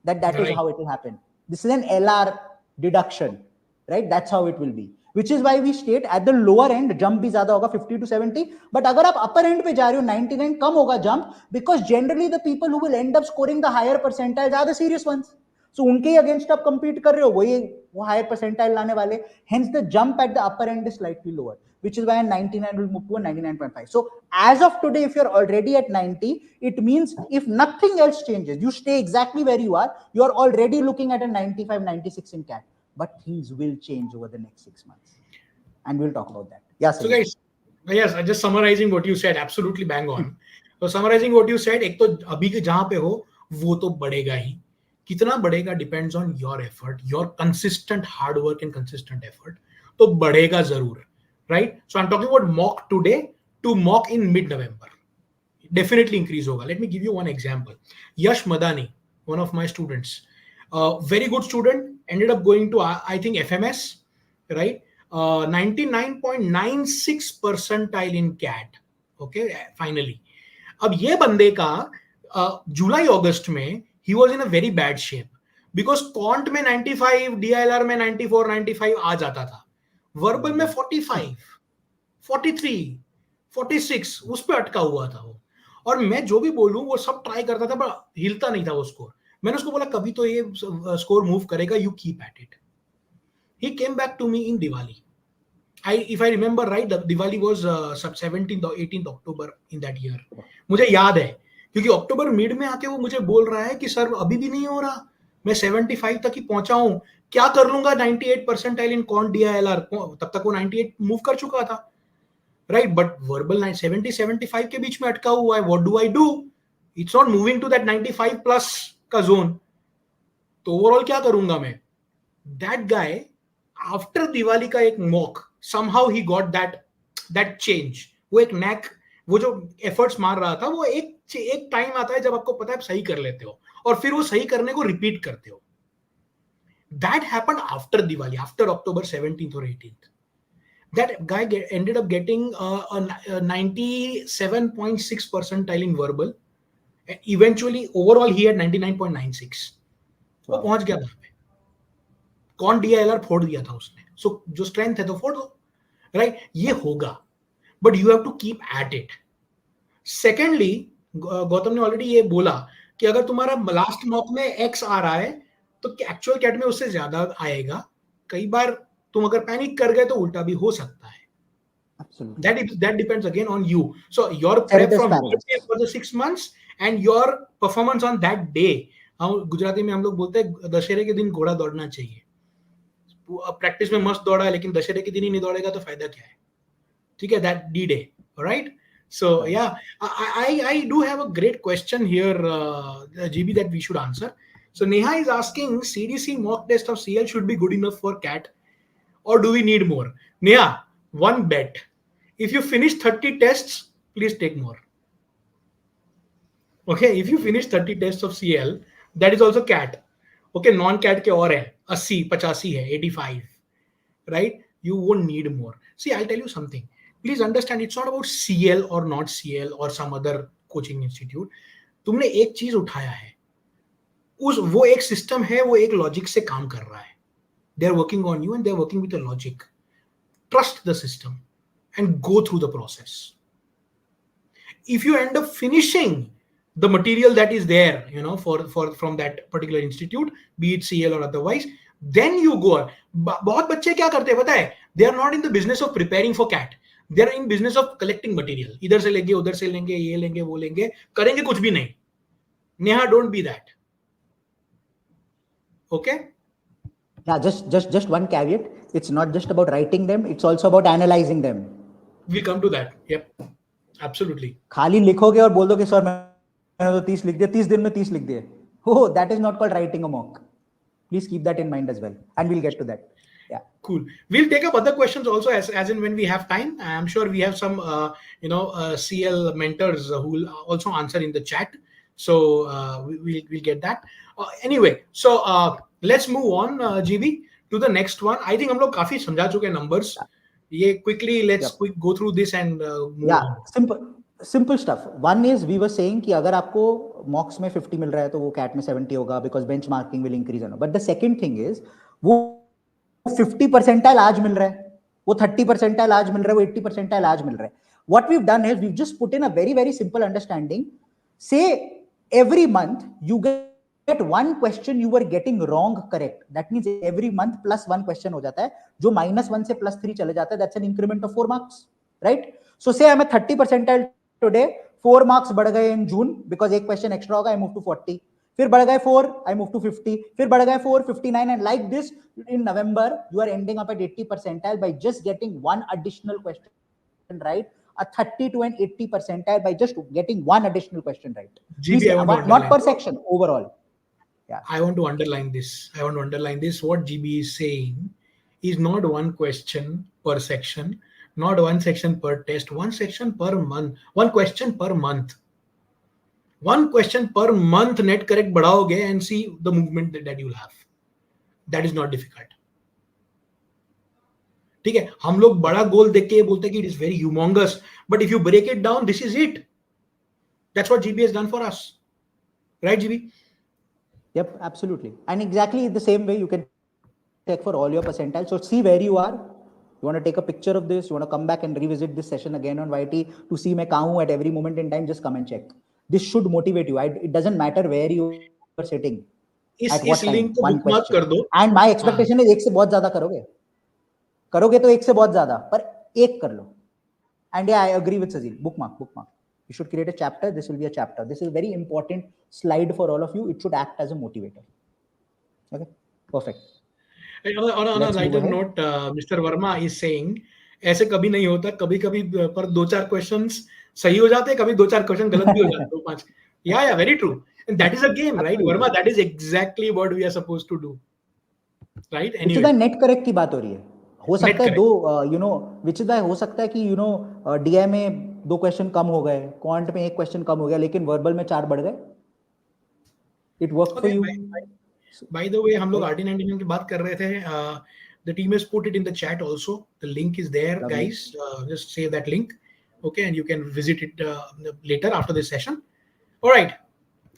That is how it will happen. This is an LR deduction. Right? That's how it will be. Which is why we state at the lower end, jump भी ज़्यादा होगा 50 to 70. But अगर आप upper end पे जा रहे हो 99, कम होगा jump, because generally the people who will end up scoring the higher percentiles are the serious ones. So उनके ही against आप compete कर रहे हो, वो higher percentile लाने वाले. Hence the jump at the upper end is slightly lower, which is why a 99 will move to a 99.5. So as of today, if you're already at 90, it means if nothing else changes, you stay exactly where you are, you're already looking at a 95, 96 in CAT. But things will change over the next 6 months. And we'll talk about that. Yes. So guys, yes, just summarizing what you said, absolutely bang on. So summarizing what you said, एक तो अभी के जहां पे हो वो तो बढ़ेगा ही. कितना बढ़ेगा depends on your effort, your consistent hard work and consistent effort. तो बढ़ेगा जरूर, right? So I'm talking about mock today to mock in mid-November. Definitely increase hoga. Let me give you one example. Yash Madani, one of my students, very good student, ended up going to I think FMS, right? 99.96 percentile in CAT. Okay, finally. अब ये बंदे का जुलाई अगस्त में he was in a very bad shape because quant में 95, DILR में 94, 95 आ जाता था, verbal में 45, 43, 46 उस पे अटका हुआ था वो. और मैं जो भी बोलूं वो सब ट्राई करता था पर हिलता नहीं था वो स्कोर. मैंने उसको बोला कभी तो ये स्कोर मूव करेगा, you keep at it. He came back to me in Diwali. if I remember right, the Diwali was 17th or 18th October in that year. मुझे याद है क्योंकि अक्टूबर मिड में आके वो मुझे बोल रहा है कि सर अभी भी नहीं हो रहा, मैं 75 तक ही पहुंचा हूं, क्या कर लूंगा 98 परसेंटाइल इन कॉन्ट DILR. तब तक वो 98 मूव कर चुका था, राइट? बट वर्बल 70-75 के बीच में अटका हुआ है. What do I do? It's not moving to that 95 plus का जोन. तो ओवरऑल क्या करूंगा मैं? दैट गाय आफ्टर दिवाली का एक mock, somehow he got that change. वो एक नैक, वो जो एफर्ट्स मार रहा था, वो एक टाइम आता है जब आपको पता है आप सही कर लेते हो और फिर वो सही करने को रिपीट करते हो. That happened after Diwali, after October 17th or 18th. That guy ended up getting a 97.6 percentile in verbal. Eventually, overall, he had 99.96. वो पहुंच गया वहां पे. कौन DILR फोड़ दिया था उसने. सो जो स्ट्रेंथ है तो फोड़ दो, राइट? ये होगा, but you have to keep at it. Secondly, Gautam ने ऑलरेडी ये बोला कि अगर तुम्हारा लास्ट मॉक में एक्स आ रहा है तो एक्चुअल कैट में उससे ज्यादा आएगा. कई बार तुम अगर पैनिक कर गए तो उल्टा भी हो सकता है. That depends again on you. So your prep from for the 6 months and your performance on that day. हम गुजराती में हम लोग बोलते हैं दशहरे के दिन घोड़ा दौड़ना चाहिए. प्रैक्टिस में मस्त दौड़ा है लेकिन दशहरे के दिन ही नहीं दौड़ेगा तो फायदा क्या है? ठीक है, that D-Day, right? So yeah, I do have a great question here, GB, that we should answer. So Neha is asking, CDC mock test of CL should be good enough for CAT, or do we need more? Neha, one bet. If you finish 30 tests, please take more. Okay, if you finish 30 tests of CL, that is also CAT. Okay, non-CAT के और है 80, 85 है, 85, right? You won't need more. See, I'll tell you something. Please understand, it's not about CL or not CL or some other coaching institute. तुमने एक चीज उठाया है, वो एक सिस्टम है, वो एक लॉजिक से काम कर रहा है. They are working on you and they are working with a logic. Trust the system and go through the process. If you end up finishing the material that is there, from that particular institute, be it CL or otherwise, then you go on. बहुत बच्चे क्या करते हैं पता है? They are not in the business of preparing for CAT. They are in business of collecting material. इधर से लेंगे, उधर से लेंगे, ये लेंगे, वो लेंगे, करेंगे कुछ भी नहीं. Neha, don't be that. Okay? Yeah, just one caveat. It's not just about writing them, it's also about analyzing them. We'll come to that. Yep. Absolutely. खाली लिखोगे और बोल दो कि सर मैंने तो 30 लिख दिया, 30 दिन में 30 लिख दिए. Oh, that is not called writing a mock. Please keep that in mind as well, and we'll get to that. Yeah. Cool. We'll take up other questions also as in when we have time. I'm sure we have some CL mentors who will also answer in the chat. So we'll get that. Anyway, so let's move on, GB, to the next one. I think हम लोग काफी समझा चुके numbers. ये quickly let's go through this and move on. Simple stuff. One is we were saying कि अगर आपको mocks में 50 मिल रहा है तो वो CAT में 70 होगा because benchmarking will increase. But the second thing is वो 50 percentile आज मिल रहा है, वो 30 percentile आज मिल रहा है, वो 80 percentile आज मिल रहा है. What we've done is we've just put in a very, very simple understanding. Say every month you get one question you were getting wrong correct. That means every month plus one question हो जाता है, जो -1 से +3 चले जाता है. That's an increment of 4 marks, right? So say I'm a 30 percentile today, 4 marks बढ़ गए in June because एक question extra होगा, I move to 40. फिर बढ़ गए 4, I move to 50. फिर बढ़ गए 4, 59, and like this in November you are ending up at 80 percentile by just getting one additional question right. A 30 to an 80 percentile by just getting one additional question right. GB, not per section, overall. Yeah. I want to underline this. What GB is saying is not one question per section, not one section per test, one section per month, one question per month. One question per month net correct बढ़ाओगे and see the movement that you'll have. That is not difficult. ठीक है, हम लोग बड़ा गोल देख के बोलते हैं कि it is very humongous, but if you break it down, this is it. That's what GB has done for us, right, GB? Yep, absolutely. And exactly the same way you can check for all your percentiles. So see where you are. You want to take a picture of this, you want to come back and revisit this session again on YT to see मैं कहाँ हूँ at every moment in time, just come and check. This should motivate you. It doesn't matter where you are sitting. At what time, one question. And my expectation is एक से बहुत ज़्यादा करोगे तो एक से बहुत ज़्यादा, पर एक कर लो. And yeah, I agree with Sajil. Bookmark. You should create a chapter. This will be a chapter. This is a very important slide for all of you. It should act as a motivator. Okay, perfect. On a lighter note, Mr. Verma is saying, ऐसे कभी नहीं होता, कभी-कभी पर 2-4 questions सही हो जाते हैं, कभी 2-4 question गलत भी हो जाते हैं, 2-5. Yeah, very true. And that is a game, right, Verma? That is exactly what we are supposed to do, right? Anyway. Which is net correct की बात हो रही है. हो सकता है दो, which is हो सकता है कि DI में 2 question कम हो गए, quant में 1 question कम हो गया, लेकिन verbal में 4 बढ़ गए. It worked for you. By the way, हम लोग right? RT99 की बात कर रहे थे. The team has put it in the chat also. The link is there, Lovely. guys. Just save that link, okay, and you can visit it later after this session. All right,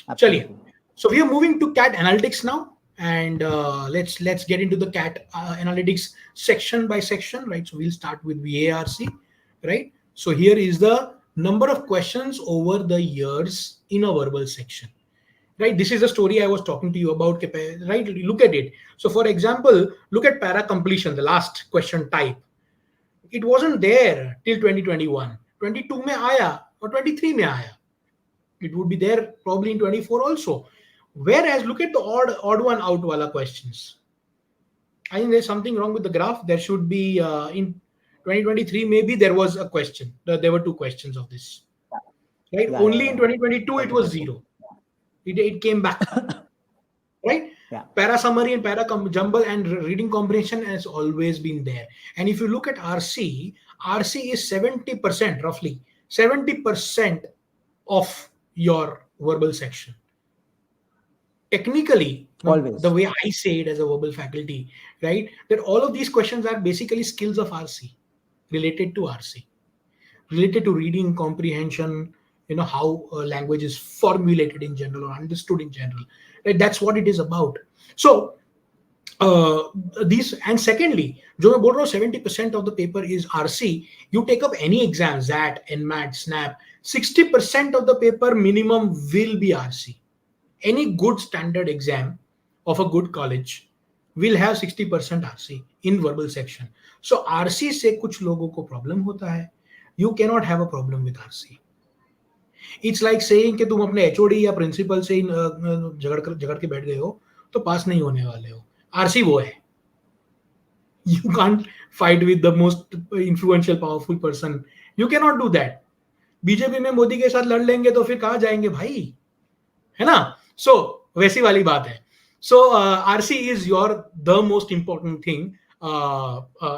chaliye. Absolutely. So we are moving to CAT analytics now, and let's get into the CAT analytics section by section, right? So we'll start with VARC, right? So here is the number of questions over the years in a verbal section, right? This is the story I was talking to you about, right? Look at it. So for example, look at para completion, the last question type. It wasn't there till 2021. 22 में आया or 23 में आया. It would be there probably in 24 also. Whereas look at the odd one out wala questions. I think there's something wrong with the graph. There should be in 2023 maybe there was a question. There were two questions of this, right? Yeah, Only yeah, in yeah. 2022 it Got it, was got it. zero. It came back, right? Yeah. Para summary and para jumble and reading comprehension has always been there. And if you look at RC, RC is 70% roughly 70% of your verbal section. Technically, Always. the way I say it as a verbal faculty, right, that all of these questions are basically skills of RC, related to RC, related to reading comprehension, how language is formulated in general or understood in general, right? That's what it is about. So these, and secondly, जो मैं बोल रहा हूँ 70% of the paper is RC. You take up any exam, ZAT, NMAT, SNAP, 60% of the paper minimum will be RC. Any good standard exam of a good college will have 60% RC in verbal section. So RC से कुछ लोगों को problem होता है. You cannot have a problem with RC. It's like saying कि तुम अपने HOD या प्रिंसिपल से झगड़ के बैठ गए हो तो पास नहीं होने वाले हो. RC वो है. You can't fight with the most influential, powerful person. You cannot do that. BJP में मोदी के साथ लड़ लेंगे तो फिर कहाँ जाएंगे भाई, है ना? So वैसी वाली बात है. So RC is your the most important thing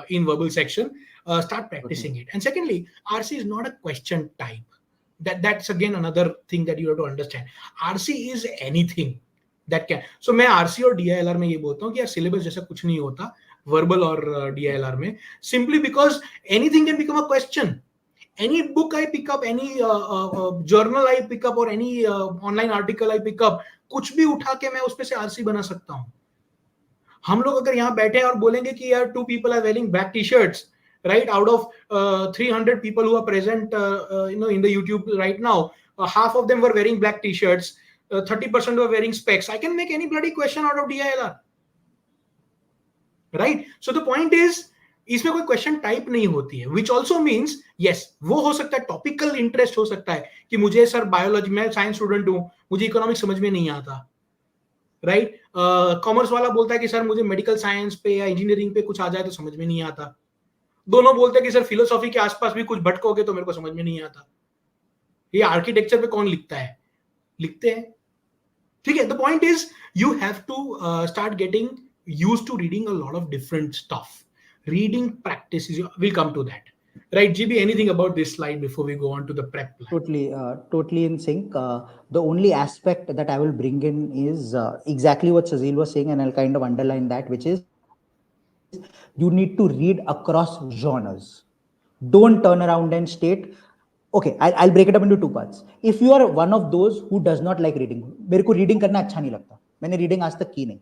in verbal section. Start practicing it. And secondly, RC is not a question type. That's again another thing that you have to understand. RC is anything that can. So मैं RC और DILR में ये बोलता हूँ कि यार syllabus जैसा कुछ नहीं होता verbal और DILR में, simply because anything can become a question. Any book I pick up, any journal I pick up, or any online article I pick up, कुछ भी उठा के मैं उसमें से RC बना सकता हूँ. हम लोग अगर यहाँ बैठे और बोलेंगे कि यार 2 people are wearing black t-shirts, right, out of 300 people who are present in the YouTube right now, half of them were wearing black t-shirts, 30% were wearing specs. I can make any bloody question out of DILR, right? So the point is, इसमें कोई question type नहीं होती है, which also means yes, वो हो सकता है topical interest हो सकता है कि मुझे सर बायोलॉजी, मैं साइंस स्टूडेंट हूं, मुझे इकोनॉमिक्स समझ में नहीं आता, राइट? कॉमर्स वाला बोलता है कि सर मुझे मेडिकल साइंस पे या इंजीनियरिंग पे कुछ आ जाए तो समझ में नहीं आता. दोनों बोलते हैं कि सर फिलोसॉफी के आसपास भी कुछ भटकोगे तो मेरे को समझ में नहीं आता. ये आर्किटेक्चर पे कौन लिखता है? लिखते हैं, ठीक है? The point is you have to start getting used to reading a lot of different stuff. Reading practices, we'll come to that, right? GB, anything about this slide before we go on to the prep plan? Totally in sync. The only aspect that I will bring in is exactly what Sazil was saying, and I'll kind of underline that, which is you need to read across genres. Don't turn around and state, okay, I'll break it up into two parts. If you are one of those who does not like reading, मेरे को reading करना अच्छा नहीं लगता, मैंने reading आज तक की नहीं,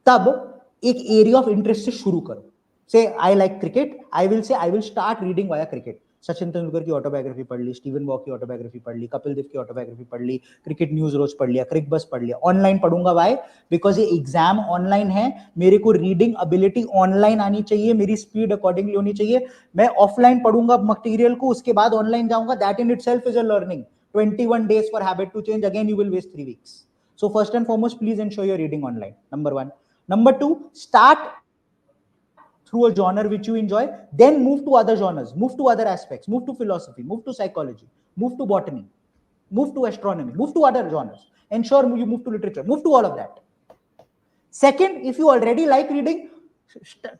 तब एक area of interest से शुरू करो. Say I like cricket, I will start reading via cricket. Sachin Tendulkar की ऑटोबायोग्राफी पढ़ ली, स्टीवन वॉ की ऑटोबायोग्राफी पढ़ ली, कपिल देव की ऑटोबायोग्राफी पढ़ ली, क्रिकेट न्यूज रोज पढ़ लिया, क्रिक बस पढ़ लिया. ऑनलाइन पढ़ूंगा वाई? बिकॉज ये एग्जाम ऑनलाइन है, मेरे को रीडिंग एबिलिटी ऑनलाइन आनी चाहिए, मेरी स्पीड अकॉर्डिंगली होनी चाहिए. मैं ऑफलाइन पढ़ूंगा मटेरियल को, उसके बाद ऑनलाइन जाऊंगा, that in itself is a learning. 21 days for habit to change, again you will waste 3 weeks. So first and foremost, please ensure you're reading online. Number 1. Number 2, start through a genre which you enjoy, then move to other genres, move to other aspects, move to philosophy, move to psychology, move to botany, move to astronomy, move to other genres. Ensure you move to literature, move to all of that. Second, if you already like reading,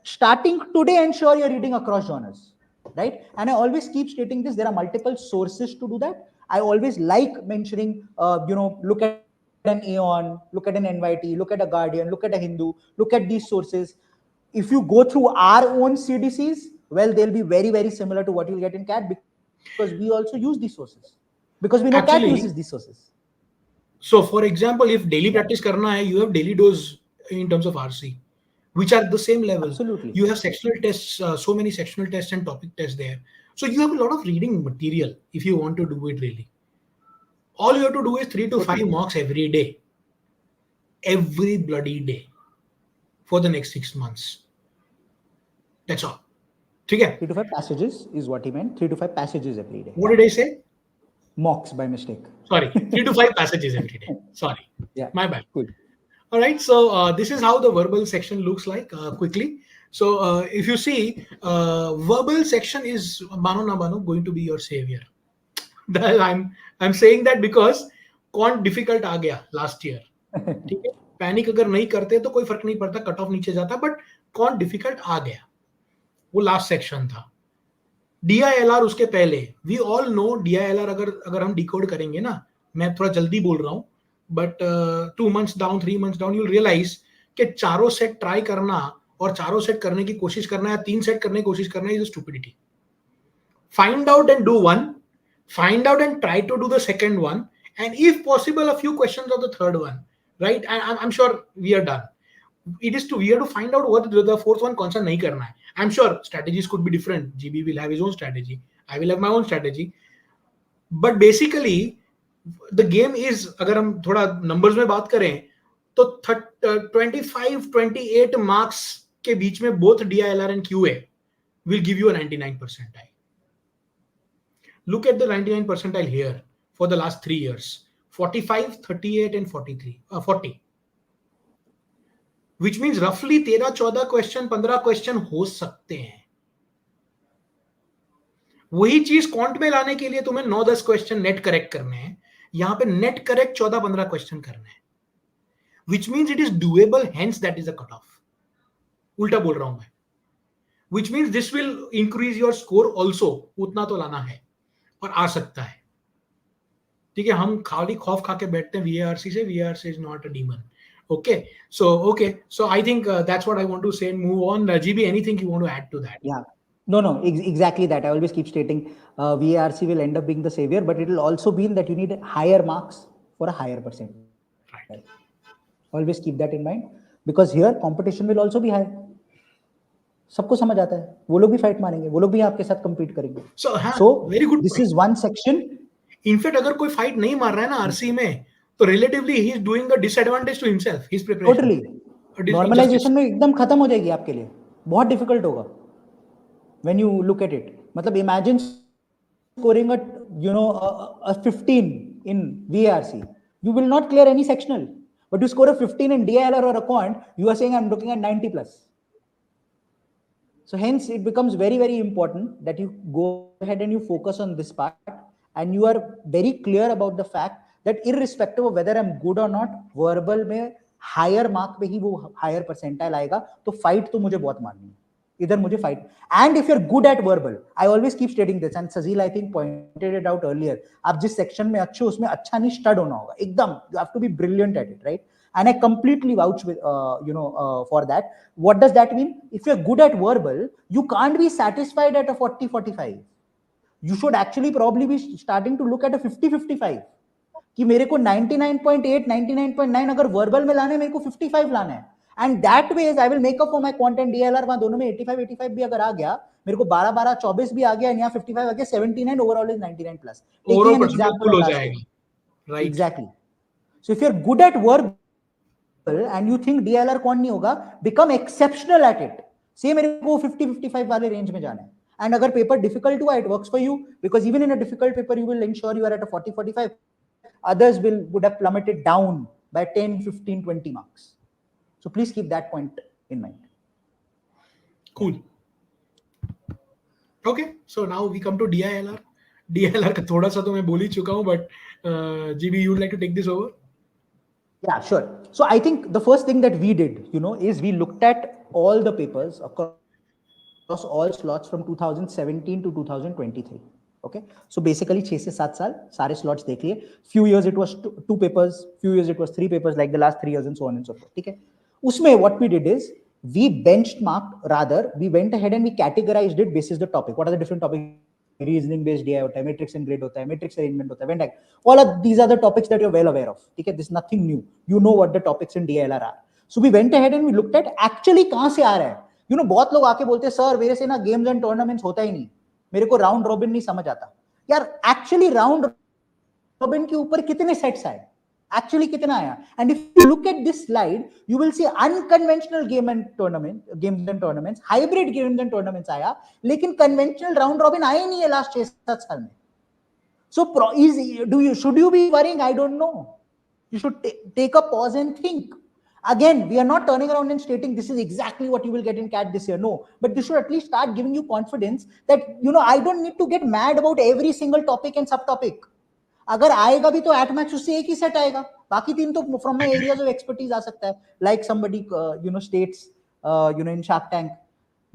starting today, ensure you're reading across genres, right? And I always keep stating this, there are multiple sources to do that. I always like mentioning, look at an Aeon, look at an NYT, look at a Guardian, look at a Hindu, look at these sources. If you go through our own CDCs, well, they'll be very, very similar to what you'll get in CAT, because we also use these sources. Because we know CAT Actually, uses these sources. so for example, if daily practice karna hai, you have daily dose in terms of RC, which are the same level. Absolutely. You have sectional tests, so many sectional tests and topic tests there. So you have a lot of reading material if you want to do it really. All you have to do is 3 to 5 mocks every day. Every bloody day. For the next 6 months. That's all. Okay? 3 to 5 passages is what he meant. 3 to 5 passages every day. What did I say? Mocks by mistake. Sorry, 3 to 5 passages every day. Sorry. Yeah. My bad. Cool. All right. So this is how the verbal section looks like quickly. So if you see, verbal section is mano na mano going to be your savior. I'm saying that because कौन difficult आ गया last year. ठीक है. Panic अगर नहीं करते तो कोई फर्क नहीं पड़ता, कट ऑफ नीचे जाता, बट कौन डिफिकल्ट आ गया वो लास्ट सेक्शन था. DILR उसके पहले, वी ऑल नो DILR अगर हम डिकोड करेंगे ना, मैं थोड़ा जल्दी बोल रहा हूं, but 2 months down 3 months down you'll realize कि चारों सेट ट्राई करना और चारों सेट करने की कोशिश करना या 3 सेट करने की कोशिश करना is stupidity. Find out and do one, find out and try to do the second one, and if possible a few questions of the third one, right? And I'm sure we are done. We have to find out what the fourth one कौन सा नहीं करना है. I'm sure strategies could be different. GB will have his own strategy. I will have my own strategy. But basically, the game is, अगर हम थोड़ा numbers में बात करें, तो 25-28 marks के बीच में both DILR and QA will give you a 99 percentile. Look at the 99 percentile here for the last 3 years. 45, 38 and 40. Which means roughly 13-14 question 15 question हो सकते हैं. वही चीज क्वांट में लाने के लिए तुम्हें 9-10 क्वेश्चन नेट करेक्ट करने हैं. यहां पे नेट करेक्ट 14-15 क्वेश्चन करने हैं. Which means it is doable, hence that is a cutoff. उल्टा बोल रहा हूं मैं. Which means this will increase your score also. उतना तो लाना है और आ सकता है. ठीक है, हम खाली खौफ खा के बैठते हैं VARC से. VARC is not a demon. Okay, so I think that's what I want to say and move on. GB, anything you want to add to that? Yeah, no, exactly that. I always keep stating VARC will end up being the savior, but it will also mean that you need higher marks for a higher percent. Right. Always keep that in mind, because here competition will also be high. सबको समझ आता है, वो लोग भी fight मारेंगे, वो लोग भी आपके साथ compete करेंगे. So very good. This is one section. In fact, अगर कोई फाइट नहीं मार रहा है ना RC में, तो relatively he is doing a disadvantage to himself. His preparation. Totally. Normalization में एकदम खत्म हो जाएगी आपके लिए. बहुत difficult होगा. When you look at it, मतलब imagine scoring a 15 in VARC. You will not clear any sectional, but you score a 15 in DILR or a quant, you are saying I'm looking at 90 plus. So hence it becomes very, very important that you go ahead and you focus on this part, and you are very clear about the fact that irrespective of whether I'm good or not, verbal में higher mark पे ही वो higher percentile आएगा, तो fight तो मुझे बहुत मारनी है. इधर मुझे fight. And if you're good at verbal, I always keep stating this, and Sazil I think pointed it out earlier. आप जिस section में अच्छे, उसमें अच्छा नहीं stud होना होगा. एकदम, you have to be brilliant at it, right? And I completely vouch with, for that. What does that mean? If you're good at verbal, you can't be satisfied at a 40-45. You should actually probably be starting to look at a 50-55. कि मेरे को 99.8, 99.9 अगर verbal में लाने, मेरे को 55 लाना है. And that ways I will make up for my content DILR. वहां दोनों में 85 भी अगर आ गया, मेरे को 12 24 भी आ गया, यहाँ 55 आ गया, 79 overall is 99 plus. Taking an example हो जाएगा. Right, exactly. So if you are good at verbal and you think DILR कौन नहीं होगा, बिकम एक्सेप्शनल एट इट. से मेरे को 50-55 वाले रेंज में जाना है. एंड अगर पेपर डिफिकल्ट हुआ, it works for you, because even in a difficult paper you will ensure you are at a 40-45. Others would have plummeted down by 10, 15, 20 marks. So please keep that point in mind. Cool. Okay, so now we come to DILR. DILR का थोड़ा सा तो मैं बोल ही चुका हूँ, but GB, you would like to take this over? Yeah, sure. So I think the first thing that we did, is we looked at all the papers across all slots from 2017 to 2023. Okay, so basically 6 से 7 साल सारे slots देख लिए. Few years it was two papers, few years it was 3 papers, like the last 3 years and so on and so forth. ठीक है. उसमें what we did is we benchmarked, rather we went ahead and we categorized it basis the topic. What are the different topics? Reasoning based DI होता है, matrix and grid होता है, matrix arrangement होता है, Venn diagram. All of these are the topics that you're well aware of. ठीक है, this is nothing new. You know what the topics in DILR are. So we went ahead and we looked at actually कहाँ से आ रहा है. You know, बहुत लोग आके बोलते हैं सर मेरे से ना गेम्स एंड टूर्नामेंट्स होता ही नहीं, मेरे को राउंड रॉबिन नहीं समझ आता. यार एक्चुअली राउंड रॉबिन के ऊपर कितने सेट्स आए, एक्चुअली कितना आया? And if you look at this slide you will see unconventional games and tournaments, hybrid games and tournaments आया, लेकिन कन्वेंशनल राउंड रॉबिन आए नहीं है लास्ट 6-7 साल में. सो should you be worrying? I don't know. You should take a pause and think. Again, we are not turning around and stating this is exactly what you will get in CAT this year. No, but this should at least start giving you confidence that, you know, I don't need to get mad about every single topic and subtopic. अगर आएगा भी तो at max उससे एक ही set आएगा, बाकी 3 तो from my areas of expertise आ सकता है. Like somebody you know states you know in Shark Tank,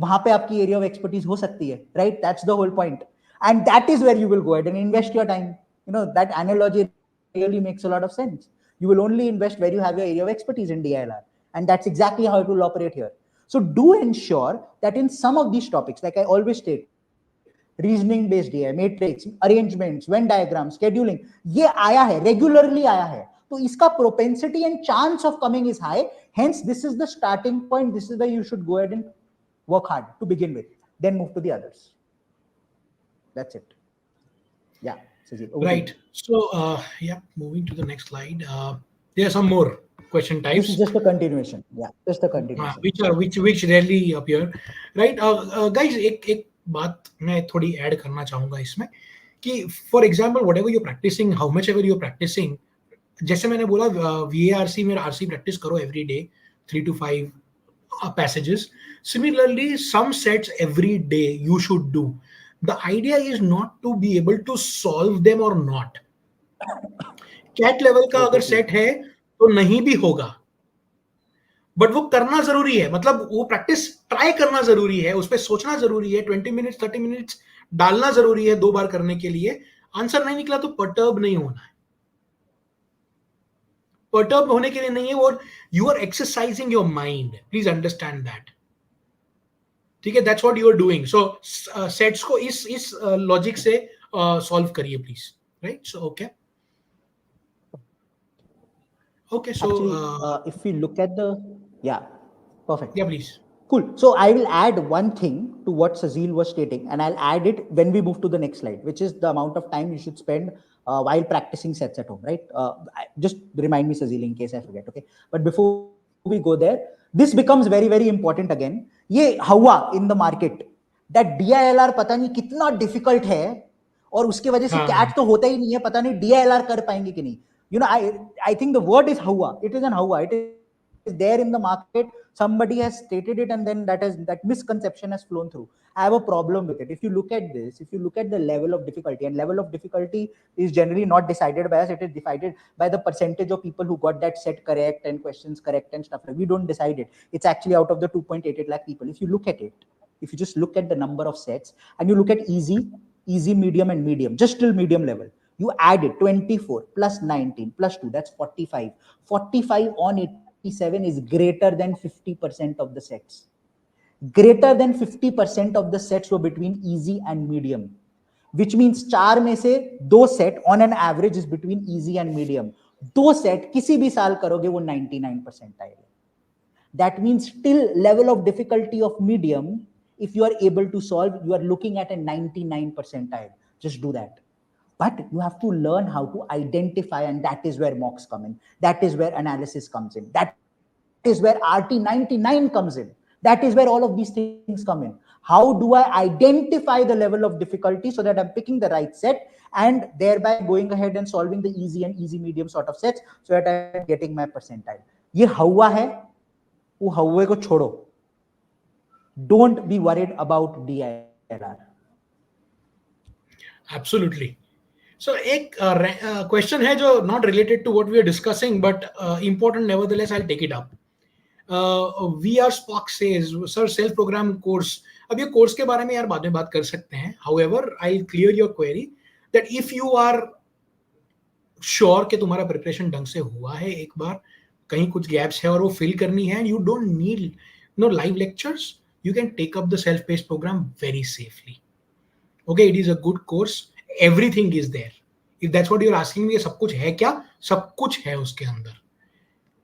वहां पे आपकी एरिया ऑफ एक्सपर्टीज हो सकती है, right? That's the whole point, and that is where you will go and invest your time. You know, that analogy really makes a lot of sense. You will only invest where you have your area of expertise in DILR, and that's exactly how it will operate here. So do ensure that in some of these topics, like I always state, reasoning based DI, matrix, arrangements, Venn diagrams, scheduling, ये आया है, regularly आया है, तो इसका propensity and chance of coming is high. Hence, this is the starting point. This is where you should go ahead and work hard to begin with, then move to the others. That's it. Yeah. Right. So, yeah, moving to the next slide. There are some more question types. This is just a continuation. Yeah, just a continuation. Which rarely appear. Right. Guys, एक बात मैं थोड़ी add करना चाहूँगा इसमें कि for example, whatever you're practicing, how much ever you're practicing, जैसे मैंने बोला VARC में RC practice करो every day, 3 to 5 passages. Similarly, some sets every day you should do. The idea is not to be able to solve them or not. CAT level का अगर set है तो नहीं भी होगा, बट वो करना जरूरी है. मतलब वो प्रैक्टिस ट्राई करना जरूरी है, उस पर सोचना जरूरी है. 20 मिनट्स 30 मिनट्स डालना जरूरी है 2 बार करने के लिए. आंसर नहीं निकला तो पर्टर्ब नहीं होना है. पर्टर्ब होने के लिए नहीं है, और you are exercising your mind. Please understand that. ठीक है, that's what you are doing. So sets को इस लॉजिक से सॉल्व करिए please. Right. So okay. Okay, so actually, if we look at the, yeah, perfect. Yeah, please. Cool. So I will add one thing to what Sazil was stating, and I'll add it when we move to the next slide, which is the amount of time you should spend while practicing sets at home, right? Just remind me, Sazil, in case I forget, okay? But before we go there, this becomes very, very important again. ये हवा in the market that DILR पता नहीं कितना difficult है, और उसके वजह से CAT तो होता ही नहीं है, पता नहीं DILR कर पाएंगे कि नहीं. You know, I think the word is hawa. It is an hawa. It is there in the market. Somebody has stated it, and then that misconception has flown through. I have a problem with it. If you look at this, if you look at the level of difficulty, and level of difficulty is generally not decided by us. It is decided by the percentage of people who got that set correct and questions correct and stuff. We don't decide it. It's actually out of the 2.88 lakh people. If you look at it, if you just look at the number of sets, and you look at easy, medium, and medium, just till medium level, you add it 24 plus 19 plus 2, that's 45. 45 on 87 is greater than 50% of the sets. Greater than 50% of the sets were between easy and medium, which means 4 में से 2 set on an average is between easy and medium. 2 set किसी भी साल करोगे वो 99% आएगा. That means till level of difficulty of medium, if you are able to solve, you are looking at a 99 percentile. Just do that. But you have to learn how to identify, and that is where mocks come in. That is where analysis comes in. That is where RT99 comes in. That is where all of these things come in. How do I identify the level of difficulty so that I'm picking the right set and thereby going ahead and solving the easy and easy medium sort of sets so that I'm getting my percentile. ये हवा है, वो हवे को छोड़ो. Don't be worried about DILR. Absolutely. So एक question है जो not related to what we are discussing but important nevertheless, I'll take it up. We are spoke says sir self program course. अब ये कोर्स के बारे में यार बाद में बात कर सकते हैं. However I clear your query that if you are sure कि तुम्हारा प्रिपरेशन ढंग से हुआ है, एक बार कहीं कुछ गैप्स है और वो फिल करनी है, you don't need no live lectures, you can take up the self-paced program very safely. Okay, it is a good course. Everything is there. If that's what you're asking me, सब कुछ है क्या? सब कुछ है उसके अंदर.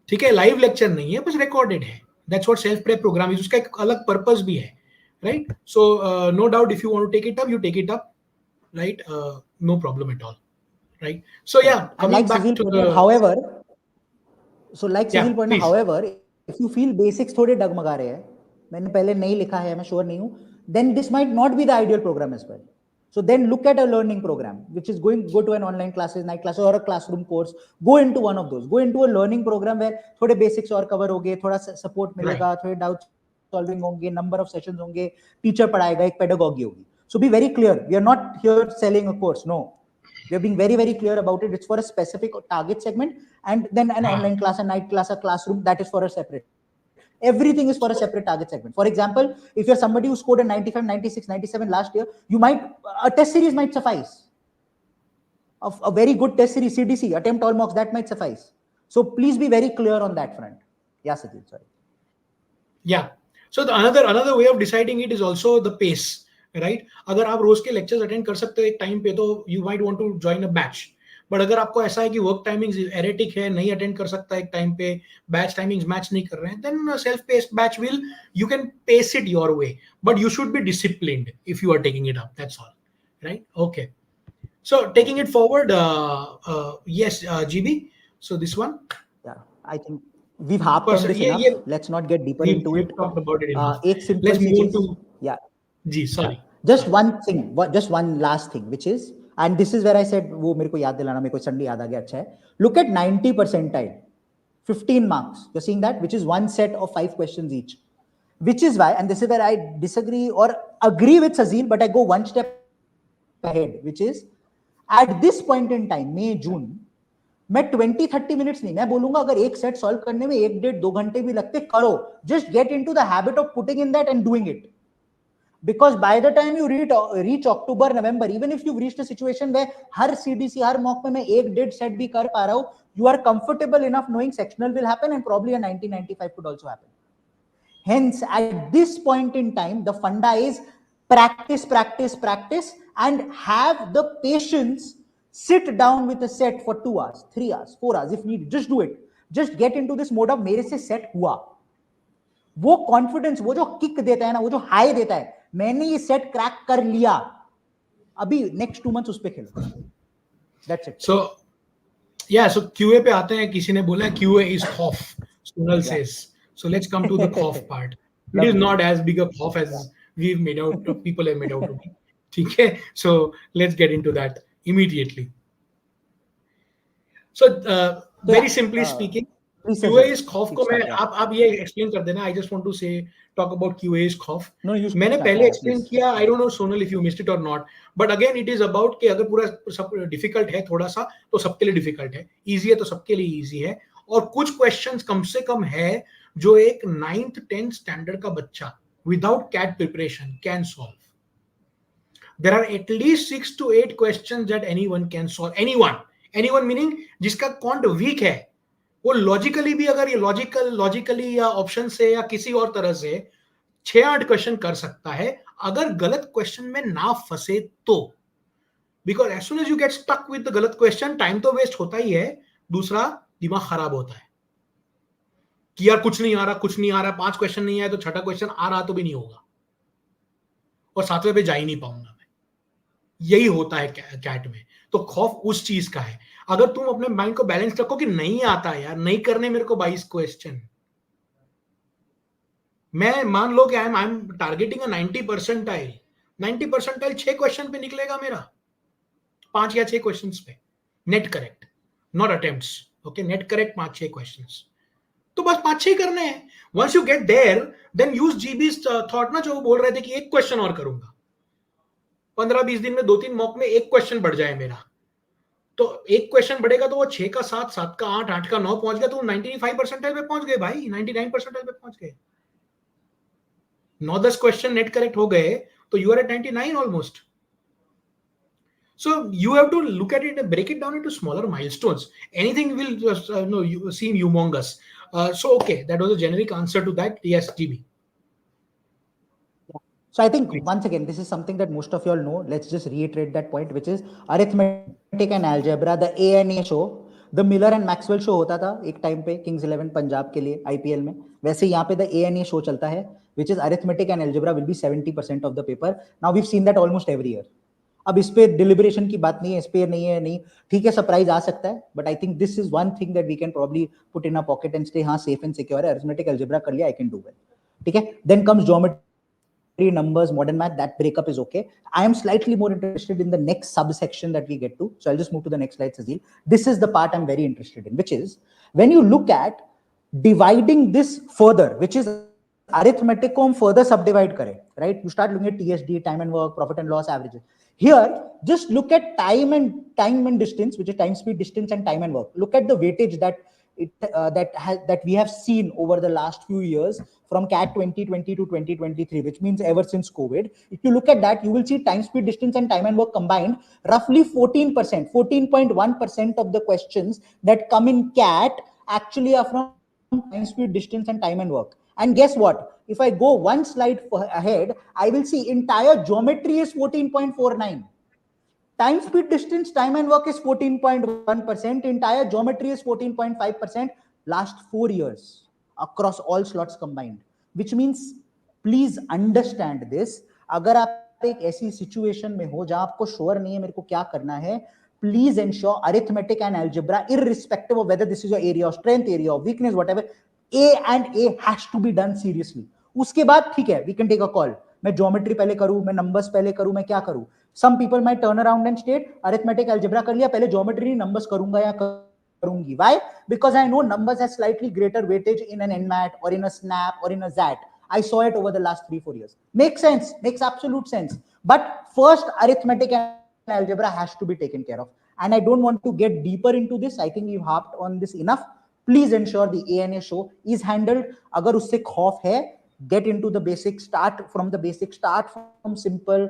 ठीक है, लाइव लेक्चर नहीं है, बस रिकॉर्डेड है. That's what self-paced program is. उसका एक अलग पर्पस भी है, right? So no doubt if you want to take it up, you take it up, right? No problem at all, right? So yeah, coming like back Civil to Partner, the however, so like yeah, Civil Partner, please. however, if you feel basics थोड़े डगमगा रहे हैं, मैंने पहले नहीं लिखा है, मैं श्योर नहीं हूँ, then this might not be the ideal program as well. So then look at a learning program, which is go to an online classes, night classes or a classroom course, go into one of those, go into a learning program where थोड़े basics और cover होंगे, थोड़ा support मिलेगा, थोड़े doubt solving होंगे, number of sessions होंगे, teacher पढ़ाएगा, एक pedagogy होगी. So be very clear, we are not here selling a course, no. We are being very, very clear about it. It's for a specific target segment, and then an online class, a night class, a classroom, that is for a separate. Everything is for a separate target segment. For example, if you're somebody who scored a 95, 96, 97 last year, you might, a test series might suffice. A very good test series, CDC, attempt all mocks, that might suffice. So please be very clear on that front. Yeah, Sajid, sorry. Yeah. So the another way of deciding it is also the pace, right? अगर आप रोज के lectures attend कर सकते हो एक time पे, तो you might want to join a batch. But अगर आपको ऐसा है कि वर्क टाइमिंग्स एरेटिक है, नहीं अटेंड कर सकता एक टाइम पे, बैच टाइमिंग्स मैच नहीं कर रहे हैं, then self paced batch will, you can pace it your way, but you should be disciplined if you are taking it up, that's all, right? Okay, so taking it forward, yes GB, so this one, yeah, I think we've harped on this enough. Let's not get deeper into it. Talked about it enough. एक simple Let's move on to, yeah, जी sorry, just one thing, just one last thing, which is, and this is where I said, वो मेरे को याद दिलाना, मेरे को suddenly याद आ गया, अच्छा है, look at 90 percentile, 15 marks, you're seeing that, which is one set of 5 questions each, which is why, and this is where I disagree or agree with Sazil, but I go one step ahead, which is, at this point in time, May, June, मैं 20-30 minutes नहीं, मैं बोलूंगा अगर एक set solve करने में 1-1.5-2 घंटे भी लगते, करो, just get into the habit of putting in that and doing it. Because by the time you reach October, November, even if you've reached a situation where her CDC, her mock में मैं 1-1.5 set भी कर पा रहा हूँ, you are comfortable enough knowing sectional will happen and probably a 90-95 could also happen. Hence, at this point in time, the funda is practice, practice, practice, and have the patience. Sit down with a set for 2 hours, 3 hours, 4 hours if needed. Just do it. Just get into this mode of मेरे से set हुआ. वो confidence, वो जो kick देता है ना, वो जो हाई देता है, मैंने ये सेट क्रैक कर लिया, अभी नेक्स्ट 2 मंथ्स उस पे खेलो. That's it. सो या, सो QA पे आते हैं. किसी ने बोला QA इज खौफ, Sunal says. So let's come to the खौफ part. It is not as big a खौफ as we've made out, people have made out to be. ठीक है, so let's get into that immediately. So very simply speaking, QA is खौफ को मैं, आप ये explain कर देना. I just want to say, talk about QA is खौफ. मैंने पहले एक्सप्लेन किया, I don't know Sonal if you missed it or not, but again it is about कि अगर पूरा सब डिफिकल्ट है थोड़ा सा, तो सबके लिए डिफिकल्ट है, इजी है तो सबके लिए इजी है, और कुछ क्वेश्चंस कम से कम है जो एक 9th 10th स्टैंडर्ड का बच्चा without CAT preparation can solve. There are at least 6 to 8 questions that anyone can solve. Anyone meaning जिसका क्वांट वीक है, वो लॉजिकली भी, अगर ये लॉजिकली या ऑप्शन से या किसी और तरह से 6-8 क्वेश्चन कर सकता है, अगर गलत क्वेश्चन में ना फंसे तो. Because as soon as you get stuck with the गलत क्वेश्चन, टाइम तो वेस्ट होता ही है, दूसरा दिमाग खराब होता है कि यार कुछ नहीं आ रहा, 5 क्वेश्चन नहीं आया तो 6ठा क्वेश्चन आ रहा तो भी नहीं होगा, और 7वें पे जा ही नहीं पाऊंगा. यही होता है कैट में. तो खौफ उस चीज का है. अगर तुम अपने माइंड को बैलेंस रखो कि नहीं आता यार, नहीं करने मेरे को 22 क्वेश्चन, मैं मान लो कि I am targeting 90 percentile, 90 percentile 6 question पे निकलेगा मेरा, 5 या 6 क्वेश्चन पे net correct, not attempts. Okay, net correct 5-6 question, तो बस 5-6 करने हैं. Once you get there, then use GB's thought ना, जो बोल रहे थे कि एक क्वेश्चन और करूंगा, 15-20 दिन में 2-3 मॉक में एक क्वेश्चन बढ़ जाए मेरा, तो एक क्वेश्चन बढ़ेगा तो वो 6 का 7, 7 का 8, 8 का 9 पहुंच गया, तो 95 परसेंटाइल पे पहुंच गए भाई, 99 परसेंटाइल पे पहुंच गए। 9-10 क्वेश्चन नेट करेक्ट हो गए तो you are at 99 almost. So you have to look at it and break it down into smaller milestones. Anything will just seem humongous. So okay, that was a generic answer to that. Yes, GB. So I think once again, this is something that most of you all know. Let's just reiterate that point, which is arithmetic and algebra, the ANA show, the Miller and Maxwell show होता था एक time पे Kings 11 Punjab के लिए IPL में, वैसे यहाँ पे the ANA show चलता है, which is arithmetic and algebra will be 70% of the paper. Now we've seen that almost every year. अब इस पे डिलिब्रेशन की बात नहीं है, इस पे नहीं है, नहीं ठीक है, सरप्राइज आ सकता है, but I think this is one thing that we can probably put in a pocket and stay, हाँ सेफ एंड सिक्योर है, अरिथमेटिक अलजेब्रा कर लिया, आई कैन डू वेल, ठीक है. Then comes geometry, numbers, modern math. That breakup is okay. I am slightly more interested in the next subsection that we get to. So I'll just move to the next slide, Sazil. This is the part I'm very interested in, which is when you look at dividing this further, which is arithmetic को हम further subdivide करें, right? You start looking at TSD, time and work, profit and loss, averages. Here, just look at time and distance, which is time, speed, distance, and time and work. Look at the weightage that we have seen over the last few years from CAT 2020 to 2023, which means ever since COVID. If you look at that, you will see time, speed, distance, and time and work combined, roughly 14%, 14.1% of the questions that come in CAT actually are from time, speed, distance, and time and work. And guess what? If I go one slide ahead, I will see entire geometry is 14.49. Time, speed, distance, time and work is 14.1%. Entire geometry is 14.5%. Last 4 years across all slots combined. Which means, please understand this. अगर आप एक ऐसी situation में हो जहां आपको sure नहीं है मेरे को क्या करना है, please ensure arithmetic and algebra, irrespective of whether this is your area of strength, area of weakness, whatever, A and A has to be done seriously. उसके बाद ठीक है, we can take a call. मैं geometry पहले करूं, मैं numbers पहले करूं, मैं क्या करूं. Some people might turn around and state arithmetic algebra कर लिया, पहले ज्योमेट्री नंबर्स करूंगा या करूंगी. Why? Because I know numbers has slightly greater weightage in an NMAT or in a SNAP or in a ZAT. I saw it over the last 3-4 years. Makes sense, makes absolute sense. But first, arithmetic and algebra has to be taken care of. And I don't want to get deeper into this. I think we've harped on this enough. Please ensure the ANA show is handled. अगर उससे खौफ है, get into the basic, start from the basic, start from simple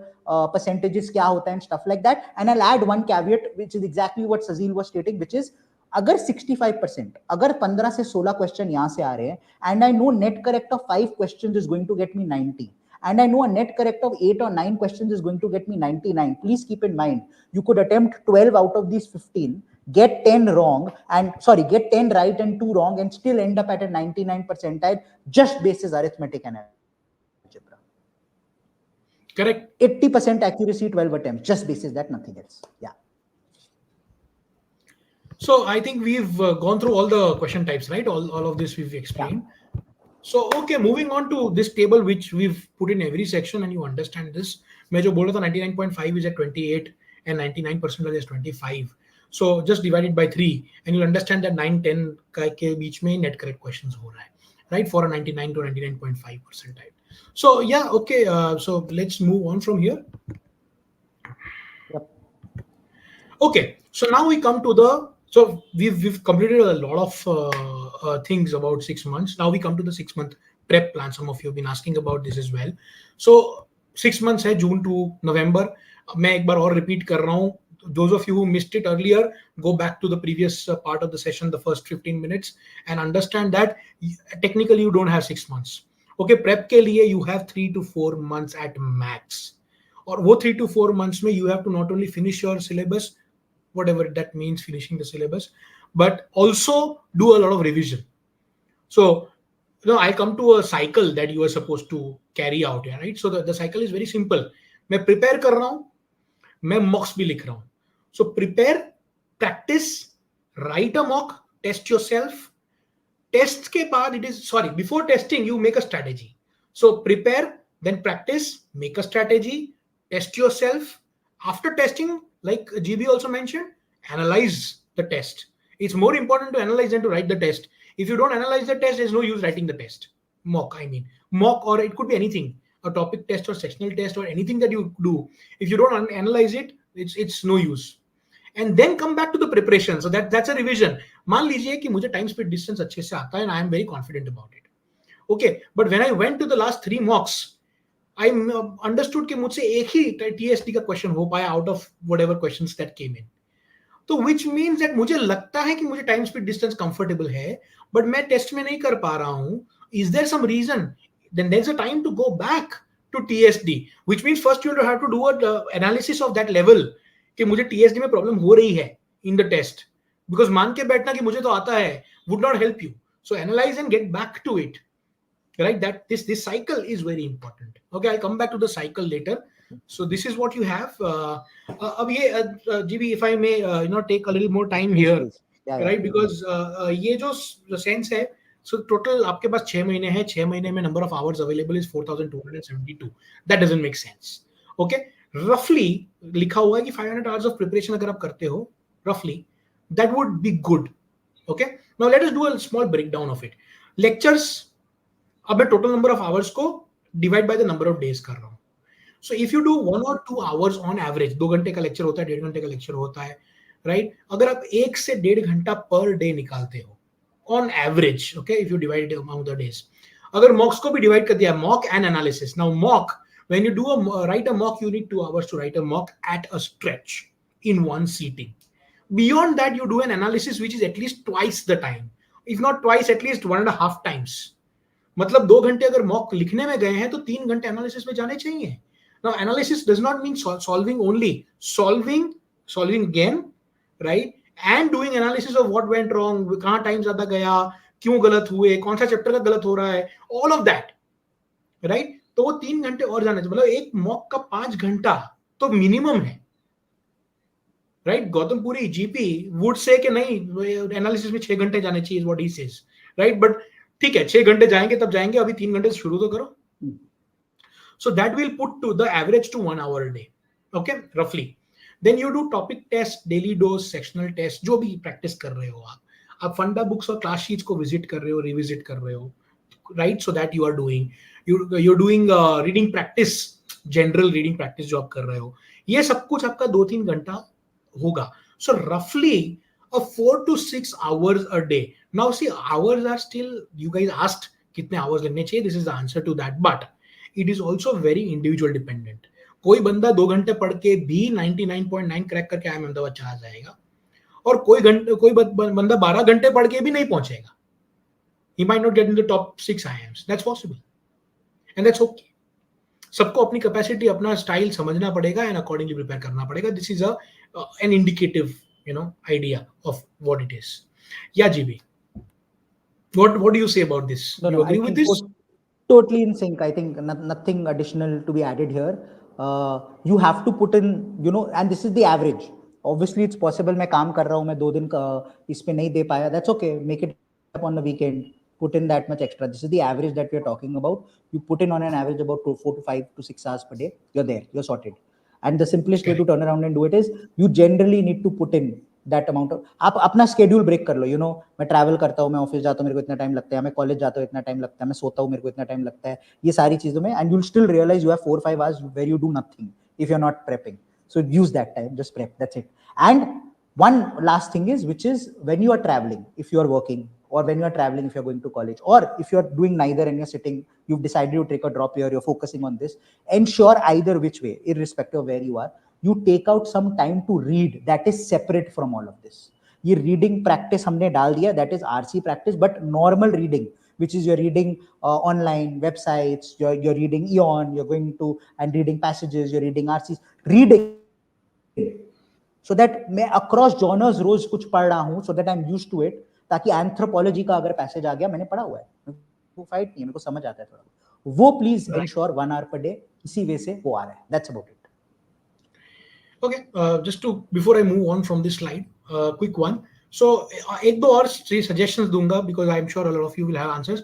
percentages क्या होता है and stuff like that. And I'll add one caveat, which is exactly what Sazil was stating, which is अगर 65%, अगर 15 से 16 क्वेश्चन यहाँ से आ रहे हैं, and I know net correct of 5 questions is going to get me 90, and I know a net correct of 8 or 9 questions is going to get me 99. Please keep in mind, you could attempt 12 out of these 15, get 10 wrong, and sorry, get 10 right and 2 wrong, and still end up at a 99 percentile just basis arithmetic and algebra. Correct. 80% accuracy, 12 attempts, just basis that, nothing else. Yeah. So I think we've gone through all the question types, right? All of this we've explained. Yeah. So okay, moving on to this table which we've put in every section, and you understand this. मैं जो बोल रहा था 99.5 is at 28 and 99% is 25. So just divide it by 3 and you'll understand that 9-10 के बीच में net correct questions हो रहा है, right? For a 99 to 99.5 percentile. So yeah, okay. So let's move on from here. Yep. Okay, so now we come to the. So we've completed a lot of things about 6 months. Now we come to the 6-month prep plan. Some of you have been asking about this as well. So 6 months है, June to November. मैं एक बार और repeat कर रहा हूँ. Those of you who missed it earlier, go back to the previous part of the session, the first 15 minutes, and understand that technically you don't have 6 months. Okay, prep के लिए you have 3 to 4 months at max. और वो 3 to 4 months में you have to not only finish your syllabus, whatever that means, finishing the syllabus, but also do a lot of revision. So I come to a cycle that you are supposed to carry out, yeah, right? So the cycle is very simple. मैं prepare कर रहा हूँ, मैं mocks भी लिख रहा हूँ. So prepare, practice, write a mock, test yourself. Test के बाद before testing you make a strategy. So prepare, then practice, make a strategy, test yourself. After testing, like GB also mentioned, analyze the test. It's more important to analyze than to write the test. If you don't analyze the test, there's no use writing the test. Mock, or it could be anything, a topic test or sectional test or anything that you do. If you don't analyze it, it's no use. and then come back to the preparation. So that's a revision. मान लीजिए कि मुझे time speed distance अच्छे से आता है and I am very confident about it. Okay, but when I went to the last 3 mocks, I understood कि मुझसे एक ही TSD का question हो पाया out of whatever questions that came in. तो which means that मुझे लगता है कि मुझे time speed distance comfortable है, but मैं टेस्ट में नहीं कर पा रहा हूँ. Is there some reason? Then there's a time to go back to TSD, which means first you have to do an analysis of that level कि मुझे TSD में प्रॉब्लम हो रही है in the test, because मान के बैठना कि मुझे तो आता है would not help you. So analyze and get back to it, right? That this cycle is very important. Okay, I'll come back to the cycle later. So this is what you have. अब ये GB, if I may take a little more time here, right? Because ये जो sense है, so total आपके पास 6 महीने हैं, 6 महीने में number of hours available is 4272. That doesn't make sense. Okay, roughly लिखा हुआ है कि 500 hours of preparation अगर आप करते हो, roughly that would be good. Okay, now let us do a small breakdown of it. Lectures, अब मैं total number of hours को divide by the number of days कर रहा हूँ. So if you do 1 or 2 hours on average, 2 घंटे का lecture होता है, 1.5 घंटे का लेक्चर होता है, राइट? अगर आप 1 से 1.5 घंटा पर डे निकालते हो on average, okay, if you divide it among the days, अगर mocks को भी divide कर दिया, mock and analysis. Now mock, when you do write a mock, you need 2 hours to write a mock at a stretch in one sitting. Beyond that, you do an analysis which is at least twice the time, if not twice, at least 1.5 times. मतलब 2 घंटे अगर mock लिखने में गए हैं तो 3 घंटे analysis में जाने चाहिए. Now analysis does not mean solving only, solving again, right? And doing analysis of what went wrong, कहाँ टाइम ज्यादा गया, क्यों गलत हुए, कौन सा चैप्टर का गलत हो रहा है, all of that, right? तो वो 3 घंटे और जाने चाहिए. मतलब एक मॉक का 5 घंटा तो मिनिमम है, right? Gautam Puri GP would say कि नहीं, एनालिसिस में 6 घंटे जाने चाहिए, what he says, right? But ठीक है, 6 घंटे जाएंगे तब जाएंगे, अभी 3 घंटे से शुरू तो करो. So that will put to the average to 1 hour a day, okay, roughly. Then you do topic test, daily dose, sectional test, जो भी practice कर रहे हो आप फंडा बुक्स और क्लास शीट्स को विजिट कर रहे हो, रिविजिट कर रहे हो, right? So that you are doing, you're doing reading practice, general reading practice जो आप कर रहे हो, ये सब कुछ आपका 2-3 घंटा होगा. So roughly a 4 to 6 hours a day. Now see, hours are still, you guys asked कितने hours लगने चाहिए, this is the answer to that, but it is also very individual dependent. कोई बंदा 2 घंटे पढ़ के भी 99.9 क्रैक करके IIM अहमदाबाद चला जाएगा, और कोई बंदा 12 घंटे पढ़ के भी नहीं पहुंचेगा. He might not get in the top 6 IIMs. That's possible, and that's okay. सबको अपनी कैपेसिटी, अपना स्टाइल समझना पड़ेगा and accordingly prepare करना पड़ेगा. This is an indicative, idea of what it is. Yeah, GB. What do you say about this? No, you agree with this? Totally in sync. I think nothing additional to be added here. You have to put in, and this is the average. Obviously, it's possible मैं काम कर रहा हूँ, मैं 2 दिन इस पे नहीं दे पाया. That's okay. Make it up on the weekend. Put in that much extra. This is the average that we are talking about. You put in on an average about 4 to 5 to 6 hours per day. You're there. You're sorted. And the simplest way to turn around and do it is you generally need to put in that amount of, आप अपना schedule break कर लो. मैं travel करता हूँ, मैं office जाता हूँ, मेरे को इतना टाइम लगता है, मैं कॉलेज जाता हूँ, इतना टाइम लगता है, मैं सोता हूँ, मेरे को इतना टाइम लगता है, ये सारी चीजों में, and you'll still realize you have 4-5 hours where you do nothing if you're not prepping. So use that time, just prep, that's it. And one last thing is, which is when you are traveling, if you are working, or when you are traveling, if you're going to college, or if you're doing neither and you're sitting, you've decided to take a drop here, you're focusing on this, ensure either which way, irrespective of where you are, you take out some time to read that is separate from all of this. ये reading practice हमने डाल दिया, that is RC practice, but normal reading, which is you're reading online websites, you're reading EON, you're going to and reading passages, you're reading RCs, reading, so that मैं across genres रोज कुछ पढ़ रहा हूँ, so that I'm used to it, ताकि anthropology का अगर passage आ गया, मैंने पढ़ा हुआ है, वो फाइट नहीं है, मेरे को समझ आता है थोड़ा, वो please ensure 1 hour per day इसी वे से वो आ रहा है. That's about it. Okay, just to before I move on from this slide, quick one. So एक दो और suggestions दूंगा because I'm sure a lot of you will have answers.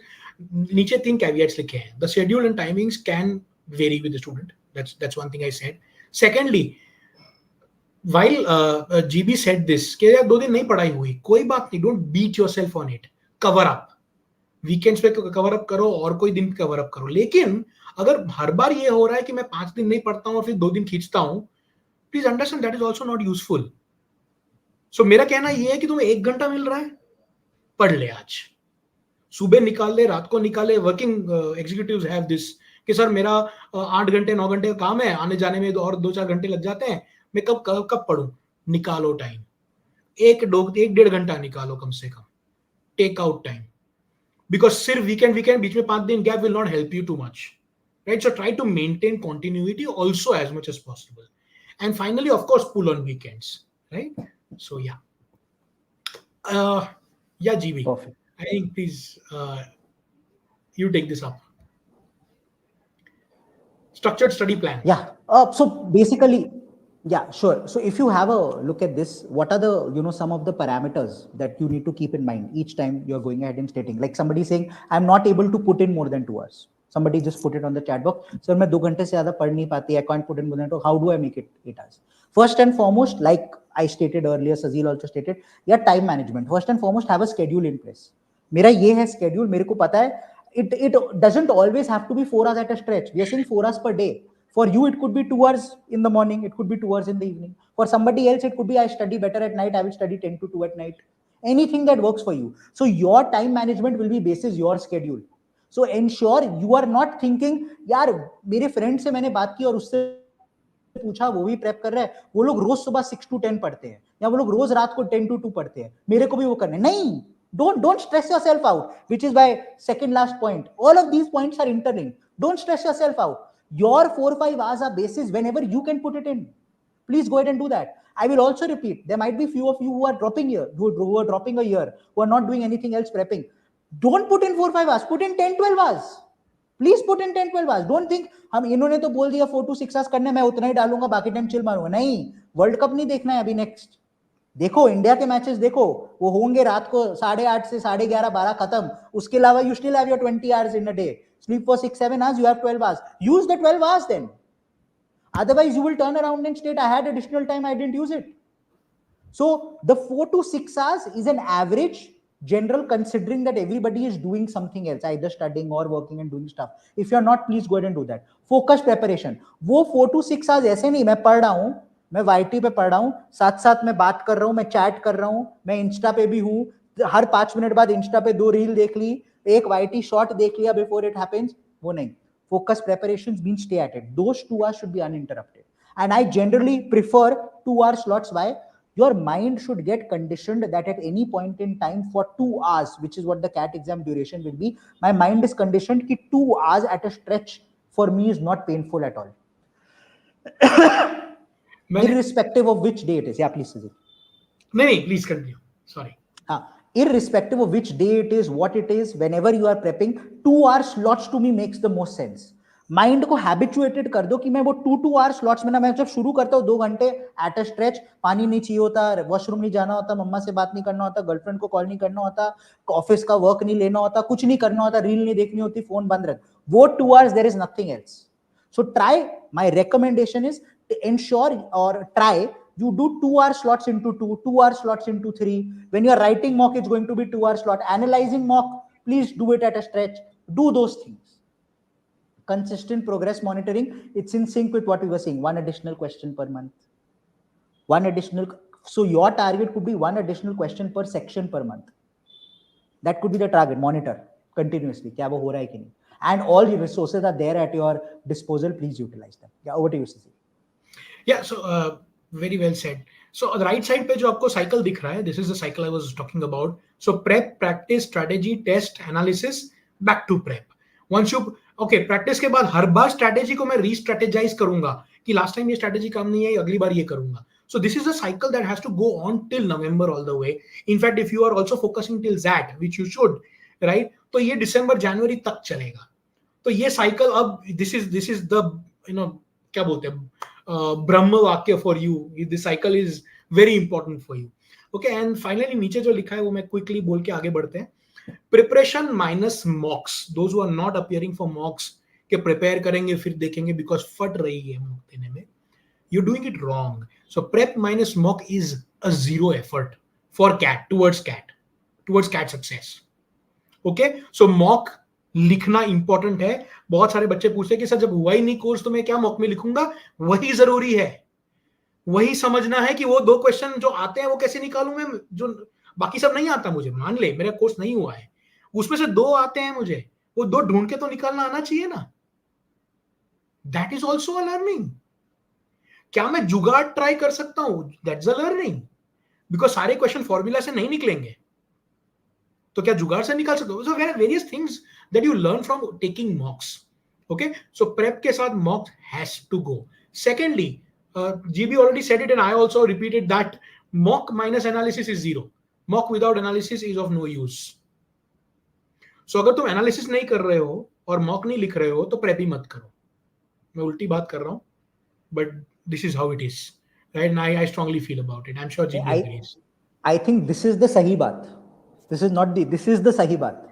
नीचे 3 caveats लिखे हैं. The schedule and timings can vary with the student. That's one thing I said. Secondly, while GB said this कि यार 2 दिन नहीं पढ़ाई हुई, कोई बात नहीं, don't beat yourself on it. Cover up. Weekends पे कवर अप करो और कोई दिन कवर अप करो. लेकिन अगर हर बार ये हो रहा है कि मैं 5 दिन नहीं पढ़ता हूँ और फिर 2 दिन खींचता हूँ, please understand that is also not useful. सो मेरा कहना ये है कि तुम्हें 1 घंटा मिल रहा है, पढ़ ले आज, सुबह निकाल ले, रात को निकाल ले. वर्किंग एग्जीक्यूटिव्स हैव दिस कि सर मेरा 8 घंटे 9 घंटे का काम है, आने जाने में और 2-4 घंटे लग जाते हैं, मैं कब कब कब पढ़ूं. निकालो टाइम, 1-1.5 घंटा निकालो कम से कम, टेक आउट टाइम. बिकॉज सिर्फ वीकेंड बीच में 5 दिन gap will not help you too much, right? So try to maintain continuity also as much as possible. And finally, of course, pull on weekends, right? So yeah. Yeah, GB. Perfect. I think please you take this up. Structured study plan. Yeah. So basically, yeah, sure. So if you have a look at this, what are the, some of the parameters that you need to keep in mind each time you're going ahead and stating, like somebody saying, I'm not able to put in more than 2 hours. Somebody just put it on the chat box. Sir, मैं 2 घंटे से ज़्यादा पढ़ नहीं पाती. I can't put in more than 2. How do I make it 8 hours? First and foremost, like I stated earlier, Sazil also stated, yeah, time management. First and foremost, have a schedule in place. मेरा ये है schedule, मेरे को पता है. It doesn't always have to be 4 hours at a stretch. We are saying 4 hours per day. For you, it could be 2 hours in the morning. It could be 2 hours in the evening. For somebody else, it could be I study better at night. I will study 10 to 2 at night. Anything that works for you. So your time management will be basis your schedule. So ensure you are not thinking, यार मेरे friend से मैंने बात की और उससे पूछा, वो भी प्रेप कर रहा है, वो लोग रोज सुबह 6 to 10 पढ़ते हैं, या वो लोग रोज रात को 10 to 2 पढ़ते हैं, मेरे को भी वो करना है. नहीं, don't stress yourself out, which is my second last point. All of these points are interlinked. Don't stress yourself out. Your 4-5 hours are basis whenever you can put it in. Please go ahead and do that. I will also repeat, there might be few of you who are dropping here, who are dropping a year, who are not doing anything else prepping. Don't put in 4-5 hours, put in 10-12 hours. Please put in 10-12 hours. Don't think हम इन्होंने तो बोल दिया 4 to 6 hours करने, मैं उतना ही डालूंगा, बाकी टाइम चिल मारूंगा. नहीं, वर्ल्ड कप नहीं देखना है अभी नेक्स्ट. देखो इंडिया के मैचेस देखो, वो होंगे रात को 8:30 से 11:30 12 खत्म. उसके अलावा you still have your 20 hours in a day. Sleep for 6-7 hours, you have 12 hours. Use the 12 hours then. Otherwise, you will turn around and state, I had additional time, I didn't use it. So the 4 to 6 hours is an average general, considering that everybody is doing something else, either studying or working and doing stuff. If you're not, please go ahead and do that. Focus preparation. वो 4 to 6 hours ऐसे नहीं, मैं पढ़ रहा हूँ, मैं YT पे पढ़ रहा हूँ, साथ साथ मैं बात कर रहा हूँ, मैं चैट कर रहा हूँ, मैं इंस्टा पे भी हूँ, हर 5 मिनट बाद इंस्टा पे 2 रील देख ली, एक YT शॉर्ट देख लिया बिफोर इट हैपेंस. वो नहीं. Focus preparations means stay at it. Those 2 hours should be uninterrupted. And I generally prefer 2-hour slots. Why? Your mind should get conditioned that at any point in time for 2 hours, which is what the CAT exam duration will be, my mind is conditioned that 2 hours at a stretch for me is not painful at all. Irrespective of which day it is. Yeah, please, Sujit. No, please continue. Sorry. Irrespective of which day it is, what it is, whenever you are prepping, 2-hour slots to me makes the most sense. Mind को habituated कर दो कि मैं वो 2 hour slots में ना, मैं जब शुरू करता हूँ 2 घंटे एट अ स्ट्रेच, पानी नहीं चाहिए होता, वॉशरूम नहीं जाना होता, मम्मा से बात नहीं करना होता, गर्लफ्रेंड को कॉल नहीं करना होता, ऑफिस का वर्क नहीं लेना होता, कुछ नहीं करना होता, रील नहीं देखनी होती, फोन बंद रख, वो 2 hours there is nothing else. So try, my recommendation is ensure or try you do 2-hour slots into 2 hour slots into 3. When you are writing mock, it's going to be 2-hour slot. Analyzing mock, please do it at a stretch. Do those things. Consistent progress monitoring, it's in sync with what we were saying. 1 additional question per month. 1 additional. So your target could be 1 additional question per section per month. That could be the target. Monitor continuously. क्या वो हो रहा है कि नहीं. And all your resources are there at your disposal. Please utilize them. Yeah, over to you, Sisi. Yeah, so very well said. So on the right side पे जो आपको cycle दिख रहा है, this is the cycle I was talking about. So prep, practice, strategy, test, analysis, back to prep. Once you practice के बाद हर बार strategy को मैं re-strategize करूंगा कि last time ये strategy काम नहीं आई, अगली बार ये करूंगा. So this is a cycle that has to go on till November all the way. In fact, if you are also focusing till that, which you should, right? तो ये December, January तक चलेगा. तो ये cycle अब this is the क्या बोलते हैं ब्रह्म वाक्य for you. This cycle is very important for you. Okay, and finally नीचे जो लिखा है वो मैं क्विकली बोल के आगे बढ़ते हैं. Preparation minus mocks. Those who are not appearing for mocks के प्रिपेयर करेंगे फिर देखेंगे बिकॉज फट रही है मॉक देने में, you doing it wrong. So prep minus mock is a zero effort for CAT towards CAT success. Okay, so mock लिखना इंपॉर्टेंट है. बहुत सारे बच्चे पूछते हैं कि सर जब हुआ ही नहीं कोर्स तो मैं क्या मॉक में लिखूंगा. वही जरूरी है. वही समझना है कि वो 2 क्वेश्चन जो आते हैं वो कैसे निकालूं मैं, जो बाकी सब नहीं आता मुझे, मान ले मेरा कोर्स नहीं हुआ है, उसमें से 2 आते हैं मुझे, वो 2 ढूंढ के तो निकालना आना चाहिए ना. That is also a learning. क्या मैं जुगाड़ ट्राई कर सकता हूं? That's a learning. बिकॉज सारे क्वेश्चन फॉर्मूला से नहीं निकलेंगे, तो क्या जुगाड़ से निकाल सकते हो? So various things that you learn from taking mocks. Okay, so prep के साथ mock has to go. Secondly, GB already said it and I also repeated that mock minus analysis is zero. Mock without analysis is of no use. So अगर तुम analysis नहीं कर रहे हो और mock नहीं लिख रहे हो तो प्रेप ही मत करो. मैं उल्टी बात कर रहा हूँ, but this is how it is, right? And I strongly feel about it. I'm sure GB agrees. I think this is the sahi baat. This is not the, this is the sahi baat.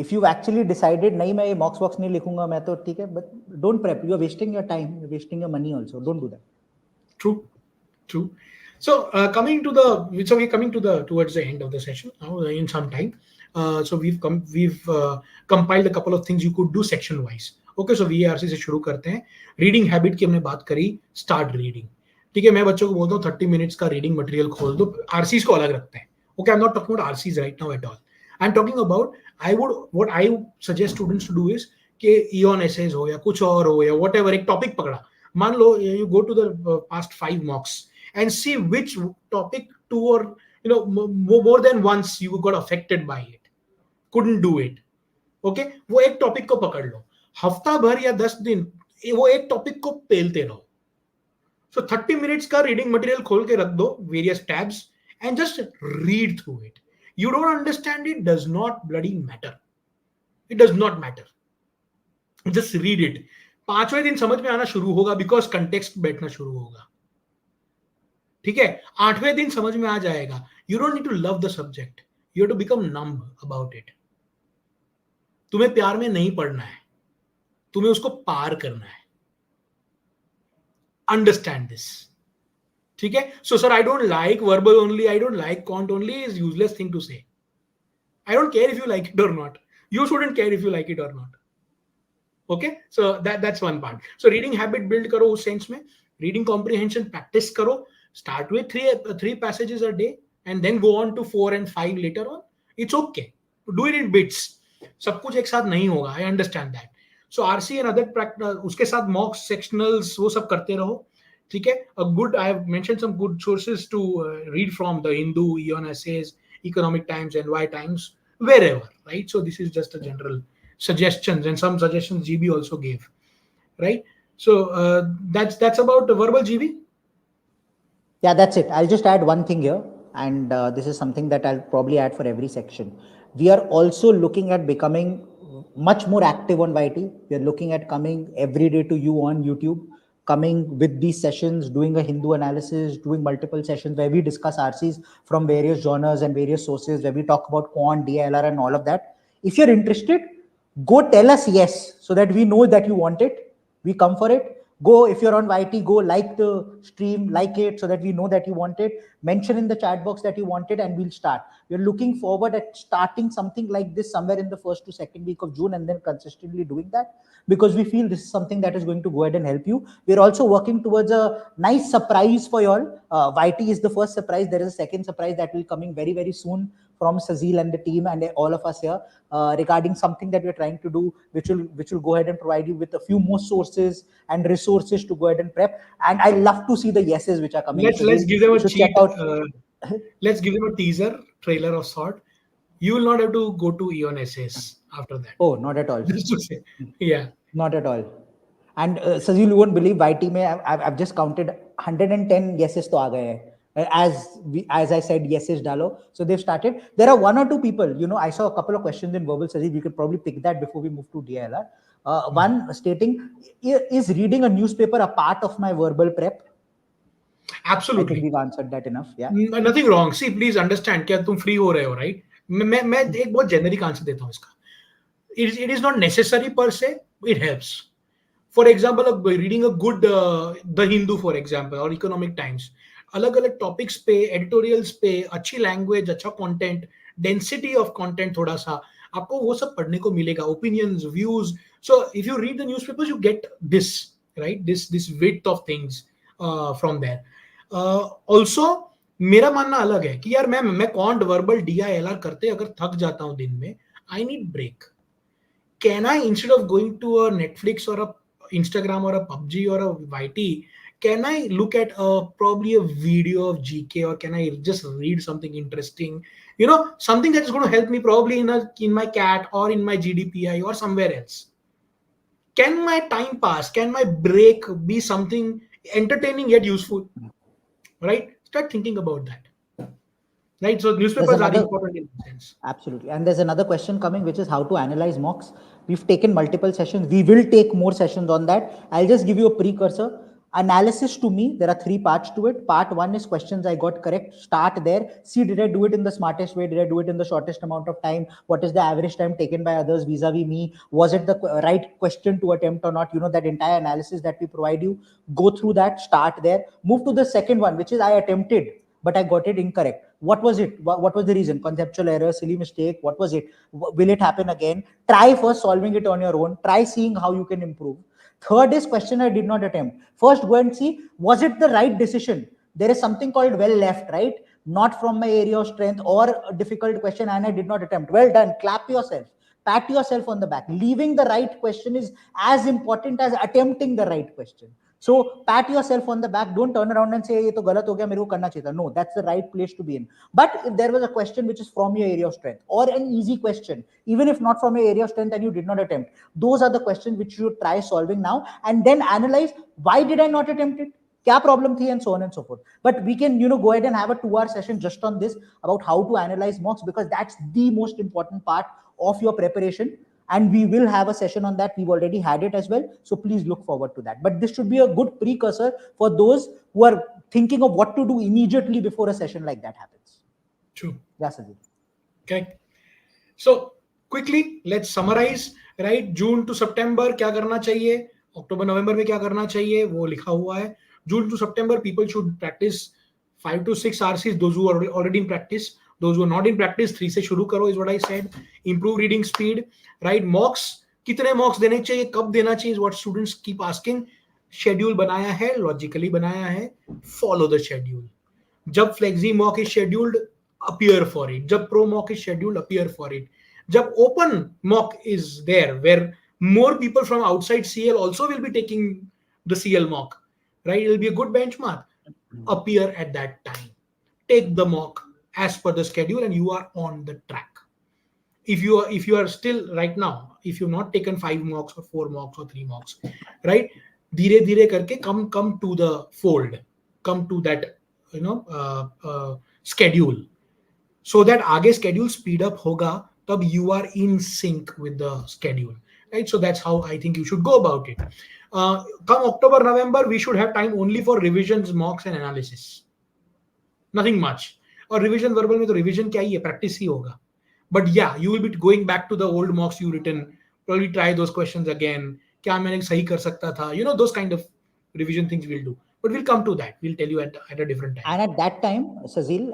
If you actually decided नहीं मैं ये मॉक्स box नहीं लिखूंगा मैं तो ठीक है, but don't prep. You are wasting your time, you're wasting your money also. Don't do that. True. So coming to the, so we're coming to the towards the end of the session now in some time. So we've compiled a couple of things you could do section wise. Okay, so VARC से शुरू करते हैं. Reading habit की हमने बात करी. Start reading. ठीक है, मैं बच्चों को बोलता हूँ 30 मिनट्स का रीडिंग मटेरियल खोल दो. आरसीज को अलग रखते हैं. Okay, I'm not talking about RCs right now at all. I'm talking about what I suggest students to do is कि EON essays हो या कुछ और हो या whatever, एक टॉपिक पकड़ा. मान लो you go to the past 5 mocks and see which topic 2 or more than once you got affected by it, couldn't do it. Okay, वो एक टॉपिक को पकड़ लो, हफ्ता भर या 10 दिन वो एक टॉपिक को पेलते रहो. So 30 मिनट्स का रीडिंग मटेरियल खोल के रख दो, various tabs, and just read through it. You don't understand it, does not bloody matter. It does not matter. Just read it. 5वें दिन समझ में आना शुरू होगा बिकॉज कंटेक्स्ट बैठना शुरू होगा. ठीक है, 8वें दिन समझ में आ जाएगा. You don't need to love the subject, you have to become numb about it. तुम्हें प्यार में नहीं पढ़ना है, तुम्हें उसको पार करना है. Understand this. ठीक है, so sir I don't like verbal only, I don't like quant only is useless thing to say. I don't care if you like it or not. You shouldn't care if you like it or not. Okay, so that's one part. So reading habit build karo us sense mein. Reading comprehension practice karo. Start with three passages a day and then go on to 4 and 5 later on. It's okay. Do it in bits. सब कुछ एक साथ नहीं होगा. I understand that. So RC and other practice उसके साथ mocks, sectionals वो सब करते रहो. ठीक है. I have mentioned some good sources to read from: the Hindu, EON essays, Economic Times, NY Times, wherever, right? So this is just a general suggestions, and some suggestions GB also gave, right? So that's about the verbal, GB. Yeah, that's it. I'll just add one thing here, and this is something that I'll probably add for every section. We are also looking at becoming much more active on YT. We are looking at coming every day to you on YouTube, coming with these sessions, doing a Hindu analysis, doing multiple sessions where we discuss RCs from various genres and various sources, where we talk about quant, DILR, and all of that. If you're interested, go tell us yes, so that we know that you want it. We come for it. Go, if you're on YT, go like the stream, like it, so that we know that you want it. Mention in the chat box that you want it, and we'll start. We're looking forward at starting something like this somewhere in the 1st to 2nd week of June, and then consistently doing that, because we feel this is something that is going to go ahead and help you. We're also working towards a nice surprise for you all. YT is the first surprise. There is a second surprise that will coming very, very soon from Sazil and the team and all of us here, regarding something that we're trying to do, which will go ahead and provide you with a few more sources and resources to go ahead and prep. And I love to see the yeses which are coming. Let's give them a cheat. Let's give them a teaser trailer of sort. You will not have to go to EON essays after that. Oh, not at all. Just to say, yeah, not at all. And Sazil, you won't believe YT mein I've just counted 110 yeses to aa gaye hai. As I said, yeses dalo. So they've started. There are 1 or 2 people, I saw a couple of questions in verbal, Sazil. We could probably pick that before we move to DILR. One stating, is reading a newspaper a part of my verbal prep? Absolutely. I think we've answered that enough. Yeah. Nothing wrong. See, please understand क्या तुम free हो रहे हो, right? मैं एक बहुत generic answer देता हूँ इसका. It is not necessary per se. It helps. For example, reading a good The Hindu, for example, or Economic Times, अलग अलग टॉपिक्स पे, एडिटोरियल्स पे, अच्छी लैंग्वेज, अच्छा कंटेंट, डेंसिटी ऑफ कंटेंट, थोड़ा सा आपको वो सब पढ़ने को मिलेगा. Opinions, views. So if you read the newspapers, you get this, right, this width of things. from there. Also मेरा मानना अलग है कि यार मैं कॉन्ट वर्बल DILR करते अगर थक जाता हूं दिन में, I need break. Can I, instead of going to a Netflix or a Instagram or a PUBG or a YT, can I look at probably a video of GK, or can I just read something interesting, something that is going to help me probably in my cat or in my GDPI or somewhere else? Can my time pass, can my break be something entertaining yet useful? Right, start thinking about that. Right, so There's newspapers are another, important in that sense. absolutely. And there's another question coming, which is how to analyze mocks. We've taken multiple sessions. We will take more sessions on that. I'll just give you a precursor. Analysis, to me, there are 3 parts to it. Part 1 is questions I got correct. Start there. See, did I do it in the smartest way? Did I do it in the shortest amount of time? What is the average time taken by others vis-a-vis me? Was it the right question to attempt or not? That entire analysis that we provide you. Go through that. Start there. Move to the second one, which is I attempted, but I got it incorrect. What was it? What was the reason? Conceptual error, silly mistake? What was it? Will it happen again? Try first solving it on your own. Try seeing how you can improve. Third is question I did not attempt. First, go and see, was it the right decision? There is something called well left, right? Not from my area of strength, or a difficult question and I did not attempt. Well done. Clap yourself. Pat yourself on the back. Leaving the right question is as important as attempting the right question. So pat yourself on the back. Don't turn around and say, "Ye to galat ho gaya, mere ko karna chahiye tha." No, that's the right place to be in. But if there was a question which is from your area of strength, or an easy question, even if not from your area of strength and you did not attempt, those are the questions which you try solving now, and then analyze, why did I not attempt it? Kya problem thi, and so on and so forth. But we can, go ahead and have a 2-hour session just on this, about how to analyze mocks, because that's the most important part of your preparation. And we will have a session on that. We've already had it as well. So please look forward to that. But this should be a good precursor for those who are thinking of what to do immediately before a session like that happens. True. That's it. Okay. So quickly, let's summarize. Right, June to September क्या करना चाहिए, October November में क्या करना चाहिए, वो लिखा हुआ है. June to September, people should practice 5 to 6 RCs. Those who are already in practice, those who are not in practice, 3 से शुरू करो is what I said. Improve reading speed. Right, mocks, कितने mocks देने चाहिए, कब देना चाहिए is what students keep asking. Schedule बनाया है, logically बनाया है, follow the schedule. जब flexi mock is scheduled, appear for it. जब pro mock is scheduled, appear for it. जब open mock is there, where more people from outside CL also will be taking the CL mock, right? It will be a good benchmark. Appear at that time. Take the mock as per the schedule, and you are on the track. If you are still right now, if you've not taken 5 mocks or 4 mocks or 3 mocks, right? धीरे धीरे करके come to the fold, come to that schedule, so that आगे schedule speed up होगा, तब you are in sync with the schedule, right? So that's how I think you should go about it. Come October November, we should have time only for revisions, mocks and analysis, nothing much. और revision verbal में तो revision क्या ही है, practice ही होगा. But yeah, you will be going back to the old mocks you written, probably try those questions again. क्या मैंने सही कर सकता था, those kind of revision things we'll do. But we'll come to that. We'll tell you at a different time. And at that time, Sazil,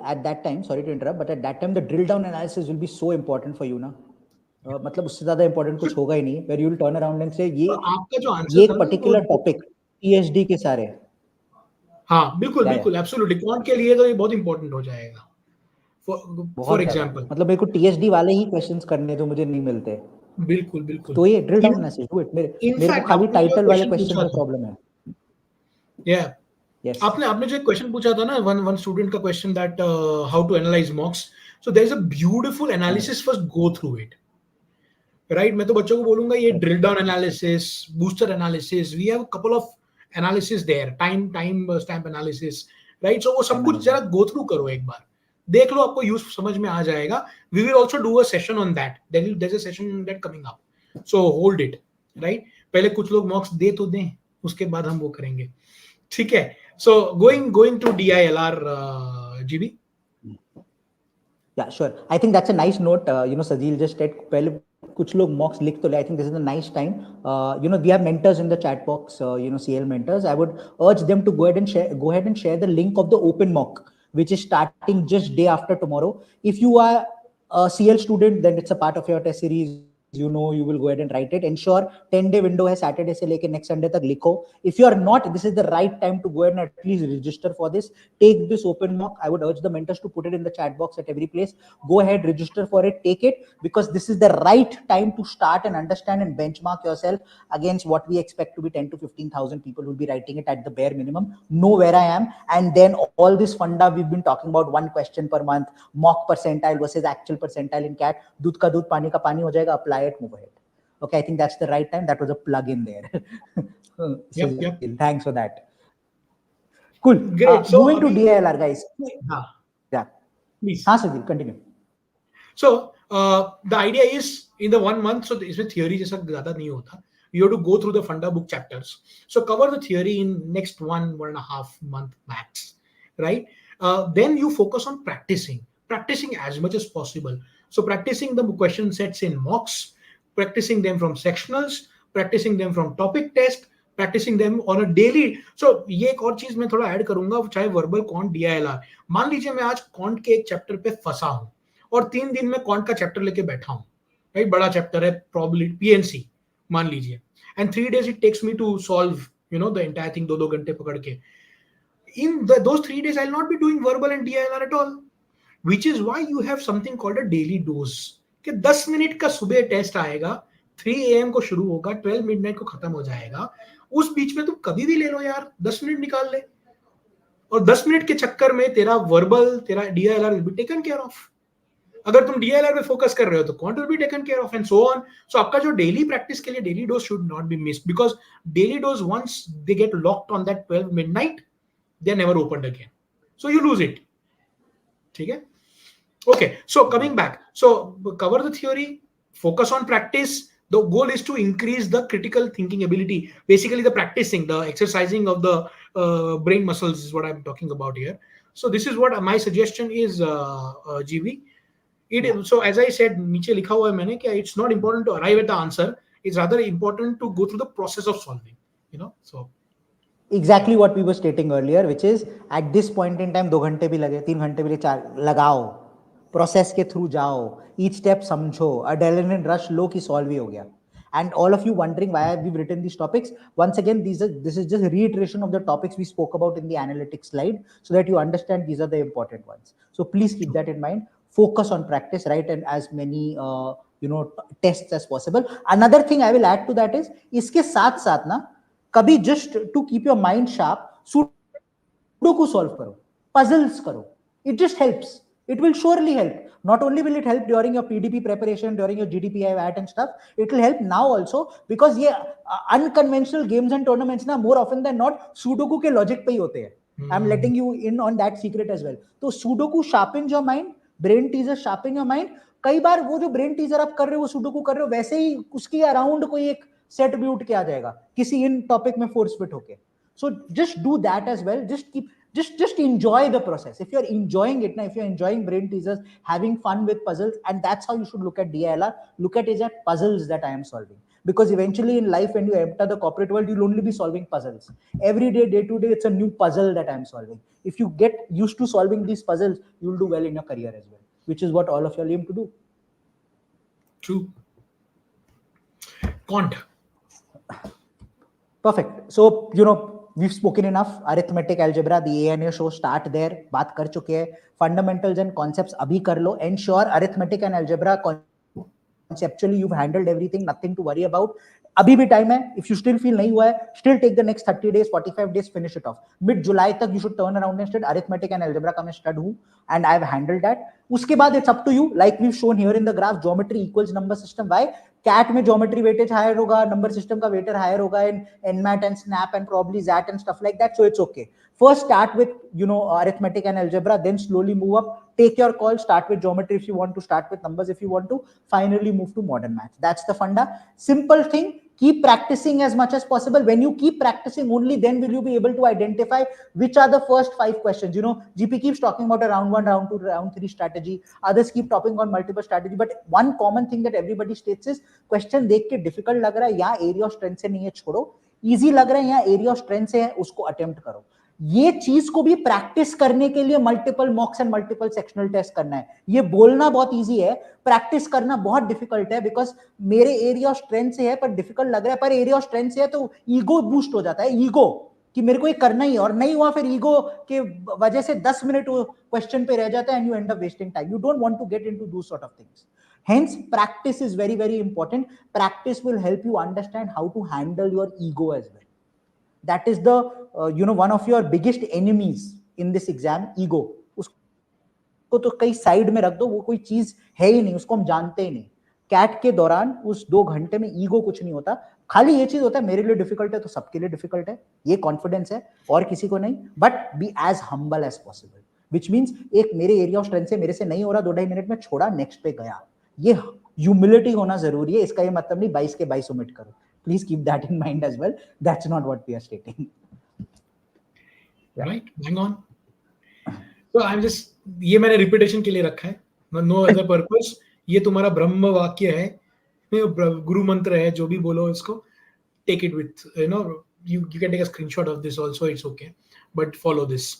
sorry to interrupt, but at that time, the drill down analysis will be so important for you, na? मतलब उससे ज़्यादा important कुछ होगा ही नहीं. Where you will turn around and say, ये particular topic, PhD के सारे. हाँ, बिल्कुल बिल्कुल, absolutely. Quant के लिए तो ये बहुत important हो जाएगा. For example, मतलब मेरे को ThD वाले ही questions करने तो मुझे नहीं मिलते. बिल्कुल बिल्कुल. तो ये drill down analysis, do it. मेरे को खाली title वाले questions में problem है. Yeah. Yes. आपने जो क्वेश्चन पूछा था ना, one student का question that how to analyze mocks. So there is a beautiful analysis. First go through it. Right? मैं तो बच्चों को बोलूंगा ये drill down analysis, booster analysis. We have a couple of analysis there. Time stamp analysis. Right? So वो सब कुछ जरा go through करो एक बार. देख लो, आपको यूज समझ में आ जाएगा. We will also do a session on that. There's a session on that coming up. So hold it. Right? पहले कुछ लोग mocks दे तो दें, उसके बाद हम वो करेंगे. ठीक है. So going to DILR, GB. Yeah, sure. I think that's a nice note. Sajil just said पहले कुछ लोग mocks लिख तो ले. I think this is a nice time. We have mentors in the chat box. CL mentors. I would urge them to go ahead and share the link of the open mock, which is starting just day after tomorrow. If you are a CL student, then it's a part of your test series. you know you will go ahead and write it. Ensure 10-day window है Saturday से लेके next Sunday तक लिखो. If you are not, this is the right time to go ahead and at least register for this. Take this open mock. I would urge the mentors to put it in the chat box at every place. Go ahead, register for it, take it, because this is the right time to start and understand and benchmark yourself against what we expect to be 10 to 15,000 people who will be writing it at the bare minimum. Know where I am, and then all this funda we've been talking about, one question per month, mock percentile versus actual percentile in CAT. दूध का दूध पानी का पानी हो जाएगा. Apply it, move ahead. Okay, I think that's the right time. That was a plug in there. Yep. Thanks for that. Cool. Great. So moving to DILR, guys. Yeah. Please. हाँ Sajil, continue. So the idea is in the 1 month, so इसमें theory जैसा ज़्यादा नहीं होता. You have to go through the funda book chapters. So cover the theory in next 1.5 month max, right? Then you focus on practicing as much as possible. So practicing the question sets in mocks, practicing them from sectionals, practicing them from topic test, practicing them on a daily. So ये एक और चीज मैं थोड़ा add करूंगा, चाहे verbal can't DILR. मान लीजिए मैं आज कॉन्ट के एक चैप्टर पे फंसा हूं और 3 दिन में कॉन्ट का चैप्टर लेके बैठा हूं, राइट? बड़ा चैप्टर है, प्रोबेबिलिटी PNC मान लीजिए, and 3 days it takes me to solve, the entire thing 2 घंटे पकड़ के. In those 3 days I'll not be doing verbal and DILR at all, which is why you have something called a daily dose. कि 10 minute का सुबह test आएगा, 3 AM को शुरू होगा, 12 मिडनाइट को खत्म हो जाएगा. उस बीच में तुम कभी भी ले लो यार, 10 मिनट निकाल ले, और 10 मिनट के चक्कर में तेरा वर्बल, तेरा DILR will be taken care of. अगर तुम DILR पे फोकस कर रहे हो तो quant will be taken care of, and so on. So आपका जो डेली प्रैक्टिस के लिए daily dose should not be missed, because daily dose once they get locked on that 12 midnight, they are never opened again, so you lose it. ठीक है? Okay, so coming back, so cover the theory, focus on practice. The goal is to increase the critical thinking ability. Basically, the practicing, the exercising of the brain muscles is what I'm talking about here. So this is what my suggestion is, GB. So as I said, नीचे लिखा हुआ है मैंने कि it's not important to arrive at the answer. It's rather important to go through the process of solving. So exactly what we were stating earlier, which is at this point in time 2 घंटे भी लगे, 3 घंटे भी लगे, 4 लगाओ, process के through जाओ, each step समझो, adrenaline rush लो कि सॉल्व ही हो गया. And all of you wondering why we've written these topics, once again this is just reiteration of the topics we spoke about in the analytics slide, so that you understand these are the important ones. So please keep that in mind. Focus on practice, right, and as many tests as possible. Another thing I will add to that is, इसके साथ साथ ना कभी just to keep your mind sharp, sudoku solve करो, puzzles करो. It just helps. It will surely help. Not only will it help during your PDP preparation, during your GDPI VAT and stuff, it will help now also, because ये unconventional games and tournaments ना more often than not sudoku के logic पे ही होते हैं. I'm letting you in on that secret as well. तो sudoku sharpens your mind, brain teaser sharpen your mind. कई बार वो जो brain teaser आप कर रहे हो, वो सुडोकू कर रहे हो, वैसे ही उसके अराउंड कोई एक सेट भी उठ के आ जाएगा किसी इन टॉपिक में फोर्स फिट होके. So just do that as well. Just enjoy the process. If you're enjoying it now, if you're enjoying brain teasers, having fun with puzzles, and that's how you should look at DILR. Look at it as puzzles that I am solving. Because eventually in life, when you enter the corporate world, you'll only be solving puzzles. Every day, day to day, it's a new puzzle that I'm solving. If you get used to solving these puzzles, you'll do well in your career as well, which is what all of you aim to do. True. Quant. Perfect. So, we've spoken enough. Arithmetic, algebra, the ANA show, start there. बात कर चुके हैं. Fundamentals and concepts अभी कर लो. Ensure arithmetic and algebra conceptually you've handled everything. Nothing to worry about. अभी भी time है. If you still feel नहीं हुआ है, still take the next 30 days, 45 days, finish it off. Mid-July तक you should turn around and stud arithmetic and algebra का मैं stud हूँ, and I've handled that. उसके बाद it's up to you. Like we've shown here in the graph, geometry equals number system. Why? CAT में geometry weightage higher होगा, number system का weighted higher होगा in NMAT and SNAP and probably ZAT and stuff like that. So it's okay. First start with arithmetic and algebra, then slowly move up. Take your call. Start with geometry if you want to, start with numbers if you want to. Finally move to modern maths. That's the funda. Simple thing. Keep practicing as much as possible. When you keep practicing, only then will you be able to identify which are the first 5 questions. GP keeps talking about a round 1, round 2, round 3 strategy. Others keep talking on multiple strategy. But one common thing that everybody states is, question देख के difficult लग रहा है, यहाँ area of strength से नहीं है छोड़ो. Easy लग रहा है, यहाँ area of strength से है, उसको attempt करो. ये चीज को भी प्रैक्टिस करने के लिए multiple mocks and multiple sectional test करना है. ये बोलना बहुत इजी है, प्रैक्टिस करना बहुत डिफिकल्ट है, बिकॉज मेरे एरिया ऑफ स्ट्रेंथ से है पर डिफिकल्ट लग रहा है, पर एरिया ऑफ स्ट्रेंथ से है तो ईगो बूस्ट हो जाता है, ईगो कि मेरे को ये करना ही है, और नहीं हुआ फिर ईगो के वजह से 10 मिनट क्वेश्चन पे रह जाता है and you end up wasting time. You don't want to get into those sort of things. Hence, practice is very, very important. Practice will help you understand how to handle your ego as well. That is the one of your biggest enemies in this exam, ego. उसको तो कई side में रख दो, वो कोई चीज है ही नहीं, उसको हम जानते ही नहीं. कैट के दौरान उस 2 घंटे में ईगो कुछ नहीं होता, खाली ये चीज होता है मेरे लिए डिफिकल्ट है तो सबके लिए डिफिकल्ट है, ये कॉन्फिडेंस है और किसी को नहीं. But be as humble as possible, which means एक मेरे एरिया ऑफ स्ट्रेंथ से मेरे से नहीं हो रहा, 2-2.5 मिनट में छोड़ा, नेक्स्ट पे गया. ये ह्यूमिलिटी होना जरूरी है. इसका ये मतलब नहीं 22 के 22 ओमिट करो. Please keep that in mind as well. That's not what we are stating. Right, hang on. So I'm just, ये मैंने रिपीटेशन के लिए रखा है, no other purpose. ये तुम्हारा ब्रह्म वाक्य है, गुरु मंत्र है, जो भी बोलो इसको. Take it with, you can take a screenshot of this also, it's okay, but follow this.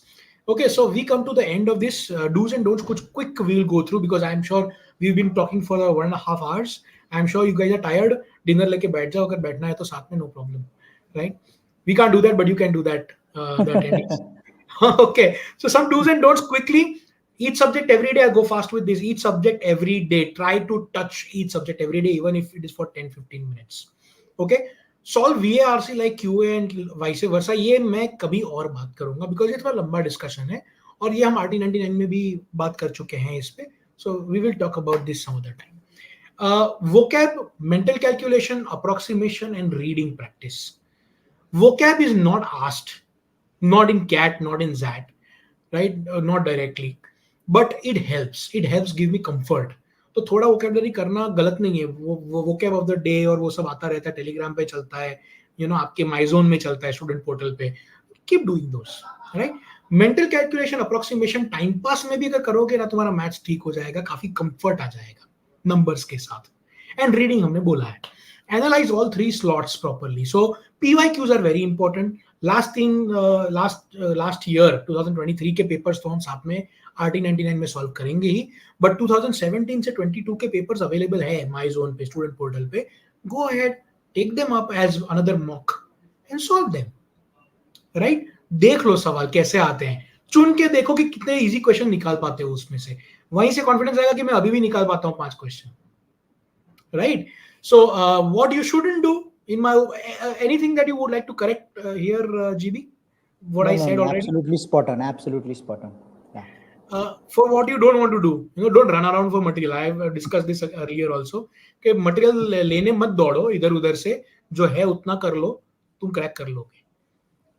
Okay, so we come to the end of this. Do's and don'ts kuch quick we will go through, because I'm sure we've been talking for 1.5 hours. I'm sure you guys are tired. Dinner लेके बैठ जाओ, अगर बैठना है तो साथ में, no problem, right? We can't do that, but you can do that. The attendees. Okay, so some do's and don'ts quickly. Each subject every day. I'll go fast with this. Each subject every day. Try to touch each subject every day, even if it is for 10-15 minutes. Okay. Solve VARC like QA and vice versa. ये मैं कभी और बात करूंगा, because ये थोड़ा लंबा discussion है, और ये हम RT99 में भी बात कर चुके हैं इस पे. So we will talk about this some other time. Vocab, mental calculation, approximation, and reading practice. Vocab is not asked, not in CAT, not in ZAT, right? Not directly, but it helps. It helps give me comfort. तो थोड़ा vocabulary करना गलत नहीं है. वो vocab of the day और वो सब आता रहता है, टेलीग्राम पे चलता है, आपके माइजोन में चलता है, स्टूडेंट पोर्टल पे. कीप डूइंग दोस, right? Mental calculation, approximation, time pass में भी अगर करोगे ना, तुम्हारा मैथ्स ठीक हो जाएगा, काफी कंफर्ट आ जाएगा नंबर्स के साथ. एंड रीडिंग हमने बोला है. Analyze all 3 slots properly. So PYQs are very important. Last year 2023 के पेपर्स तो हम साथ में RT99 में सॉल्व करेंगे ही, बट 2017 से 22 के पेपर्स अवेलेबल है माई जोन पे, स्टूडेंट पोर्टल पे. Go ahead, take them up as another mock and solve them, right? देख लो सवाल कैसे आते हैं, चुन के देखो कि कितने इजी क्वेश्चन निकाल पाते हो उसमें से. वहीं से कॉन्फिडेंस आएगा कि मैं अभी भी निकाल पाता हूँ 5 question, right? So what you shouldn't do, in my anything that you would like to correct here, GB? What I said already? Absolutely spot on. Absolutely spot on. Yeah. For what you don't want to do, don't run around for material. I have discussed this earlier also. कि material लेने मत दौड़ो इधर उधर से, जो है उतना कर लो, तुम क्रैक कर लोगे.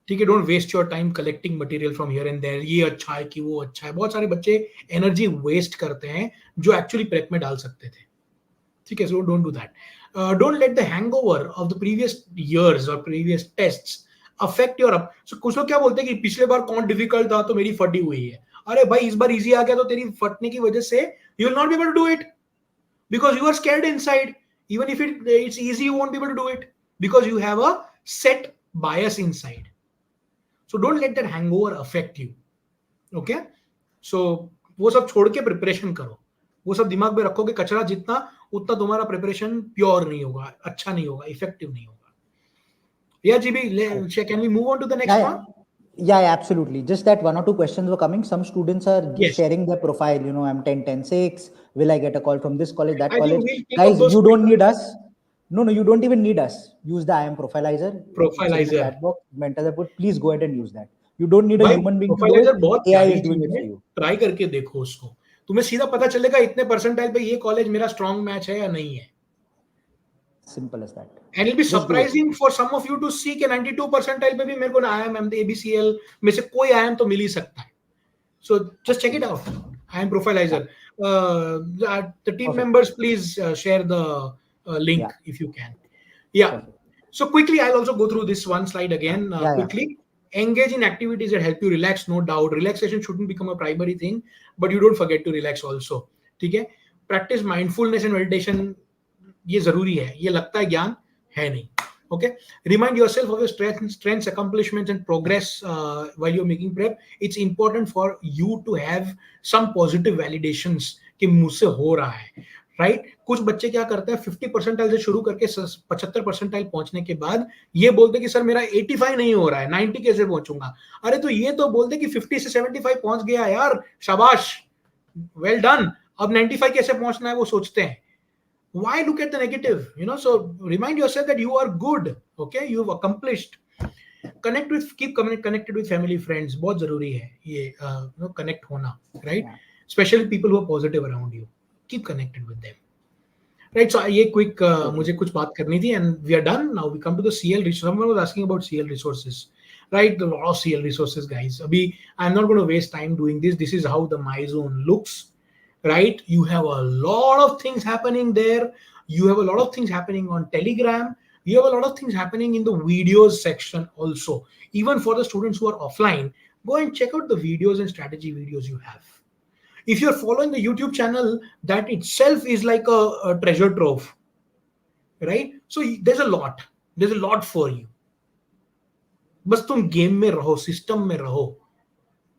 ठीक है? Don't waste your time collecting material from here and there. ये अच्छा है कि वो अच्छा है. बहुत सारे बच्चे एनर्जी वेस्ट करते हैं जो एक्चुअली प्रेप में डाल सकते थे. ठीक है? So don't do that. Don't let the hangover of the previous years or previous tests affect your up. So कुछ लोग क्या बोलते हैं कि पिछले बार कौन डिफिकल्ट था तो मेरी फटी हुई है. अरे भाई, इस बार इजी आ गया तो तेरी फटने की वजह से you will not be able to do it, because you are scared inside. Even if it's easy, you won't be able to do it because you have a set bias inside. So don't let that hangover affect you. Okay? So वो सब छोड़ के preparation करो. वो सब दिमाग में रखोगे कचरा जितना, उतना तुम्हारा प्रिपरेशन प्योर नहीं होगा, अच्छा नहीं होगा, इफेक्टिव नहीं होगा. Yeah, GB, can we move on to the next one? Yeah, absolutely. Just that 1 or 2 questions were coming. Some students are sharing their profile. I'm 10-10-6. Will I get a call from this college, that college? Guys, you don't need us. No, you don't even need us. Use the IIM Profilizer. Chat box, mentor put. Please go ahead and use that. You don't need a human being to do it. AI is doing it for you. Try करके देखो उसको, तुम्हें सीधा पता चलेगा इतने percentile पे ये कॉलेज मेरा स्ट्रॉन्ग मैच है या नहीं है. Simple as that. And it'll be surprising for some of you to see कि 92 परसेंटाइल पे भी मेरे को IIM ABCL में से कोई IIM तो मिल ही सकता है. So just check it out. IIM Profilizer. The team members, please share the link if you can. Yeah. So quickly, I'll also go through this one slide again quickly. Engage in activities that help you relax, no doubt. Relaxation shouldn't become a primary thing, but you don't forget to relax also. ठीक है? Practice mindfulness and meditation. ये जरूरी है. ये लगता है ज्ञान है नहीं. Okay, remind yourself of your strengths, accomplishments, and progress while you're making prep. It's important for you to have some positive validations कि मुझसे हो रहा है, राइट कुछ बच्चे क्या करते हैं 50 परसेंटाइल से शुरू करके 75 परसेंटाइल पहुंचने के बाद ये बोलते कि सर मेरा 85 नहीं हो रहा है, 90 कैसे पहुंचूंगा? अरे तो ये तो बोलते कि 50 से 75 पहुंच गया यार, शाबाश, वेल डन, अब 95 कैसे पहुंचना है वो सोचते हैं. Why look at the negative? So remind yourself that you are good. Okay, you've accomplished. Keep connected with family, friends. बहुत जरूरी है ये connect होना, right? Yeah. Especially people who are positive around you. Keep connected with them. Right, so ये quick मुझे कुछ बात करनी थी, and we are done. Now we come to the CL resources. Someone was asking about CL resources, right? The lot of CL resources, guys. Abhi, I'm not going to waste time doing this. This is how the My Zone looks, right? You have a lot of things happening there. You have a lot of things happening on Telegram. You have a lot of things happening in the videos section also. Even for the students who are offline, go and check out the videos and strategy videos you have. If you're following the YouTube channel, that itself is like a treasure trove, right? So there's a lot for you. बस तुम game में रहो, system में रहो,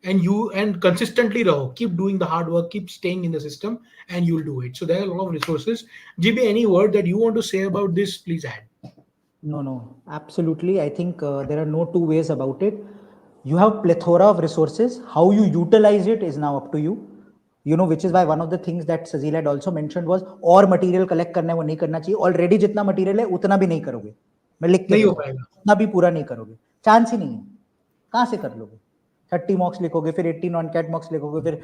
and consistently raho. Keep doing the hard work, keep staying in the system, and you'll do it. So there are a lot of resources. GB, any word that you want to say about this, please add. No, absolutely. I think there are no two ways about it. You have plethora of resources. How you utilize it is now up to you. Which is why one of the things that Sazil had also mentioned was और material collect करना है वो नहीं करना चाहिए. Already जितना material है उतना भी नहीं करोगे. मैं लिख के नहीं हो पाएगा. उतना भी पूरा नहीं करोगे. चांस ही नहीं है. कहाँ से कर लोगे? 30 मॉक्स लिखोगे, फिर 80 नॉन कैट मॉक्स लिखोगे, फिर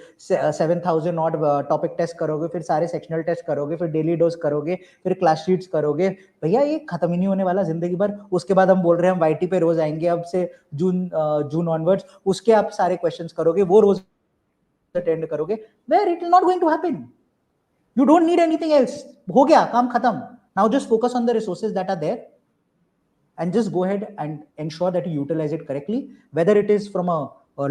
7000 ऑड टॉपिक टेस्ट करोगे, फिर सारे सेक्शनल टेस्ट करोगे, फिर डेली डोज करोगे, फिर क्लास शीट्स करोगे. भैया ये खत्म ही नहीं होने वाला जिंदगी भर. उसके बाद हम बोल रहे हैं हम वाईटी पे रोज आएंगे अब से जून ऑनवर्ड्स. उसके आप सारे क्वेश्चंस करोगे, वो रोज अटेंड करोगे. Where it is not going to happen. You don't need anything else. हो गया काम खत्म. Now just focus on the resources that are there and just go ahead and ensure that you utilize it correctly, whether it is from a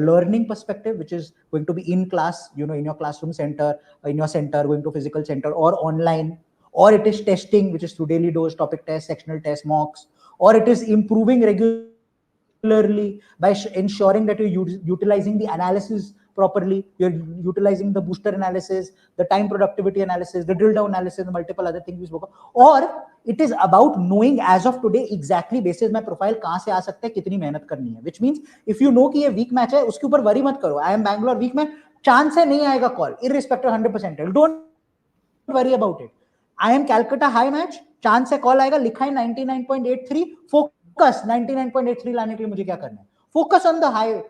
learning perspective, which is going to be in class, in your classroom center, in your center, going to physical center, or online, or it is testing, which is through daily dose, topic test, sectional test, mocks, or it is improving regularly by ensuring that you're utilizing the analysis properly, you're utilizing the booster analysis, the time productivity analysis, the drill down analysis, the multiple other things we spoke of. Or it is about knowing as of today exactly basis my profile कहाँ से आ सकता है, कितनी मेहनत करनी है. Which means if you know कि ये weak match है, उसके ऊपर वरी मत करो. I am Bangalore week में चांस है नहीं आएगा call, irrespective 100%. Don't worry about it. I am Calcutta high match, chance है कॉल आएगा, लिखा है 99.83, focus 99.83 लाने के लिए मुझे क्या करना है. Focus on the high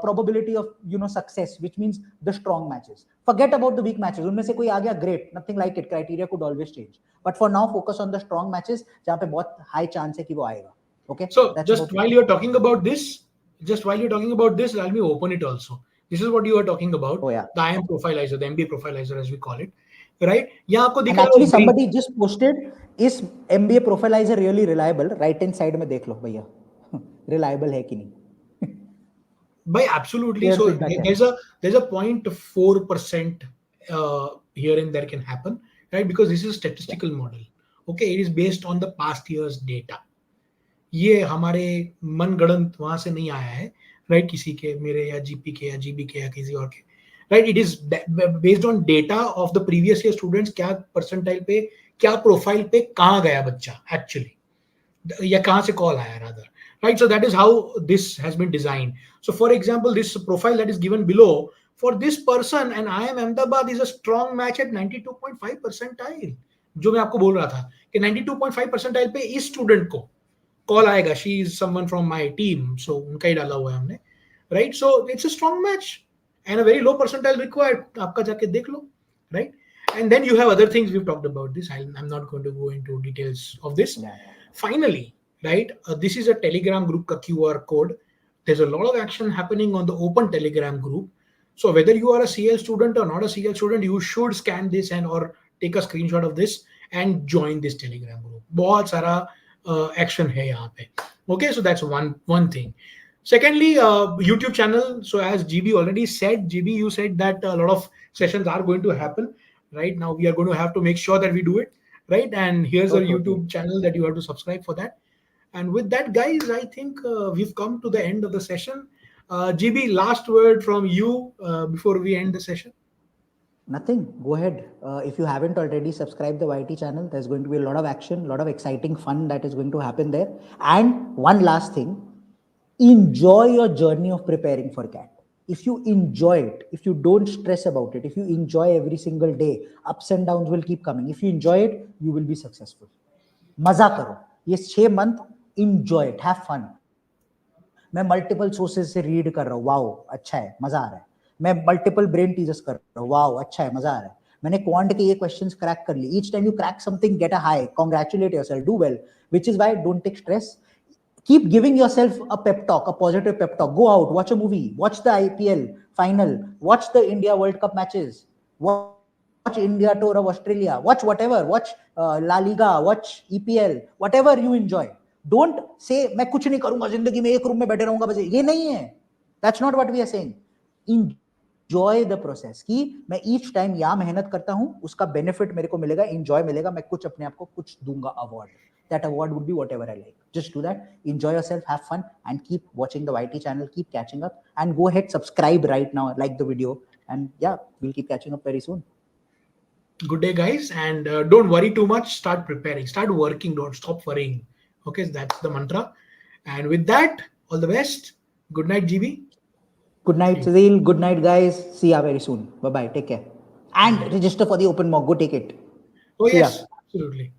probability of success, which means the strong matches. Forget about the weak matches. उनमें से कोई आ गया, great, nothing like it. Criteria could always change. But for now, focus on the strong matches जहाँ पे बहुत high chance है कि वो आएगा. Okay. So just while you're talking about this, let me open it also. This is what you are talking about. Oh yeah. The IIM Profilizer, the MBA Profilizer as we call it, right? यहाँ आपको दिख रहा है. Actually, somebody just posted, is MBA Profilizer really reliable? Right hand side में देख लो भैया, reliable है कि नहीं? By absolutely. So there's a 0.4% here and there can happen, right? Because this is a statistical model. Okay, it is based on the past year's data. ये हमारे मनगढ़ंत वहां से नहीं आया है, right? किसी के, मेरे या जीपी के या जीबी के या किसी और के, right? It is based on data of the previous year students. क्या percentile पे, क्या profile पे कहाँ गया बच्चा actually, या कहाँ से call आया rather. Right, so that is how this has been designed. So for example, this profile that is given below, for this person, and IIM Ahmedabad is a strong match at 92.5 percentile. जो मैं आपको बोल रहा था कि 92.5 percentile पे इस student को कॉल आएगा. She is someone from my team, so उनका ही डाला हुआ है हमने, right? So it's a strong match and a very low percentile required. आपका जाके देख लो, right? And then you have other things we've talked about this. I'm not going to go into details of this. Finally, right, this is a Telegram group ka QR code. There's a lot of action happening on the open Telegram group. So whether you are a CL student or not a CL student, you should scan this and or take a screenshot of this and join this Telegram group. बहुत सारा action है यहाँ पे. Okay, so that's one thing. Secondly, YouTube channel. So as GB already said, GB, you said that a lot of sessions are going to happen. Right now, we are going to have to make sure that we do it. Right, and here's a YouTube channel that you have to subscribe for that. And with that, guys, I think we've come to the end of the session. GB, last word from you before we end the session. Nothing. Go ahead. If you haven't already subscribed the YT channel, there's going to be a lot of action, a lot of exciting fun that is going to happen there. And one last thing, enjoy your journey of preparing for CAT. If you enjoy it, if you don't stress about it, if you enjoy every single day, ups and downs will keep coming. If you enjoy it, you will be successful. मजा करो ये 6 month, enjoy it, have fun. मैं multiple sources से read कर रहा हूँ, wow अच्छा है, मजा आ रहा है. मैं मल्टीपल ब्रेन टीजर्स कर रहा हूँ, वाओ अच्छा है, मजा आ रहा है. मैंने क्वांट के ये क्वेश्चंस क्रैक कर लिए. Each time you crack something, get a high, congratulate yourself, do well, which is why don't take stress. Keep giving yourself a pep talk, a positive pep talk. Go out, watch a movie, watch the IPL final, watch the India World Cup matches, watch India Tour of Australia, watch whatever, watch La Liga, watch EPL, whatever you enjoy. Don't say मैं कुछ नहीं करूंगा जिंदगी में, एक room में बैठे रहूंगा बस. ये नहीं है. That's not what we are saying. Enjoy the process. कि मैं each time यहाँ मेहनत करता हूँ, उसका benefit मेरे को मिलेगा, enjoy मिलेगा, मैं कुछ अपने आप को कुछ दूंगा award. That award would be whatever I like. Just do that. Enjoy yourself, have fun, and keep watching the YT channel. Keep catching up, and go ahead, subscribe right now, like the video, and yeah, we'll keep catching up very soon. Good day, guys, and don't worry too much. Start preparing, start working, don't stop worrying. Okay, so that's the mantra. And with that, all the best. Good night, GB. Good night, Cecil. Good night, guys. See ya very soon. Bye bye. Take care. And register for the open mock. Go take it. Oh, See ya. yes, absolutely.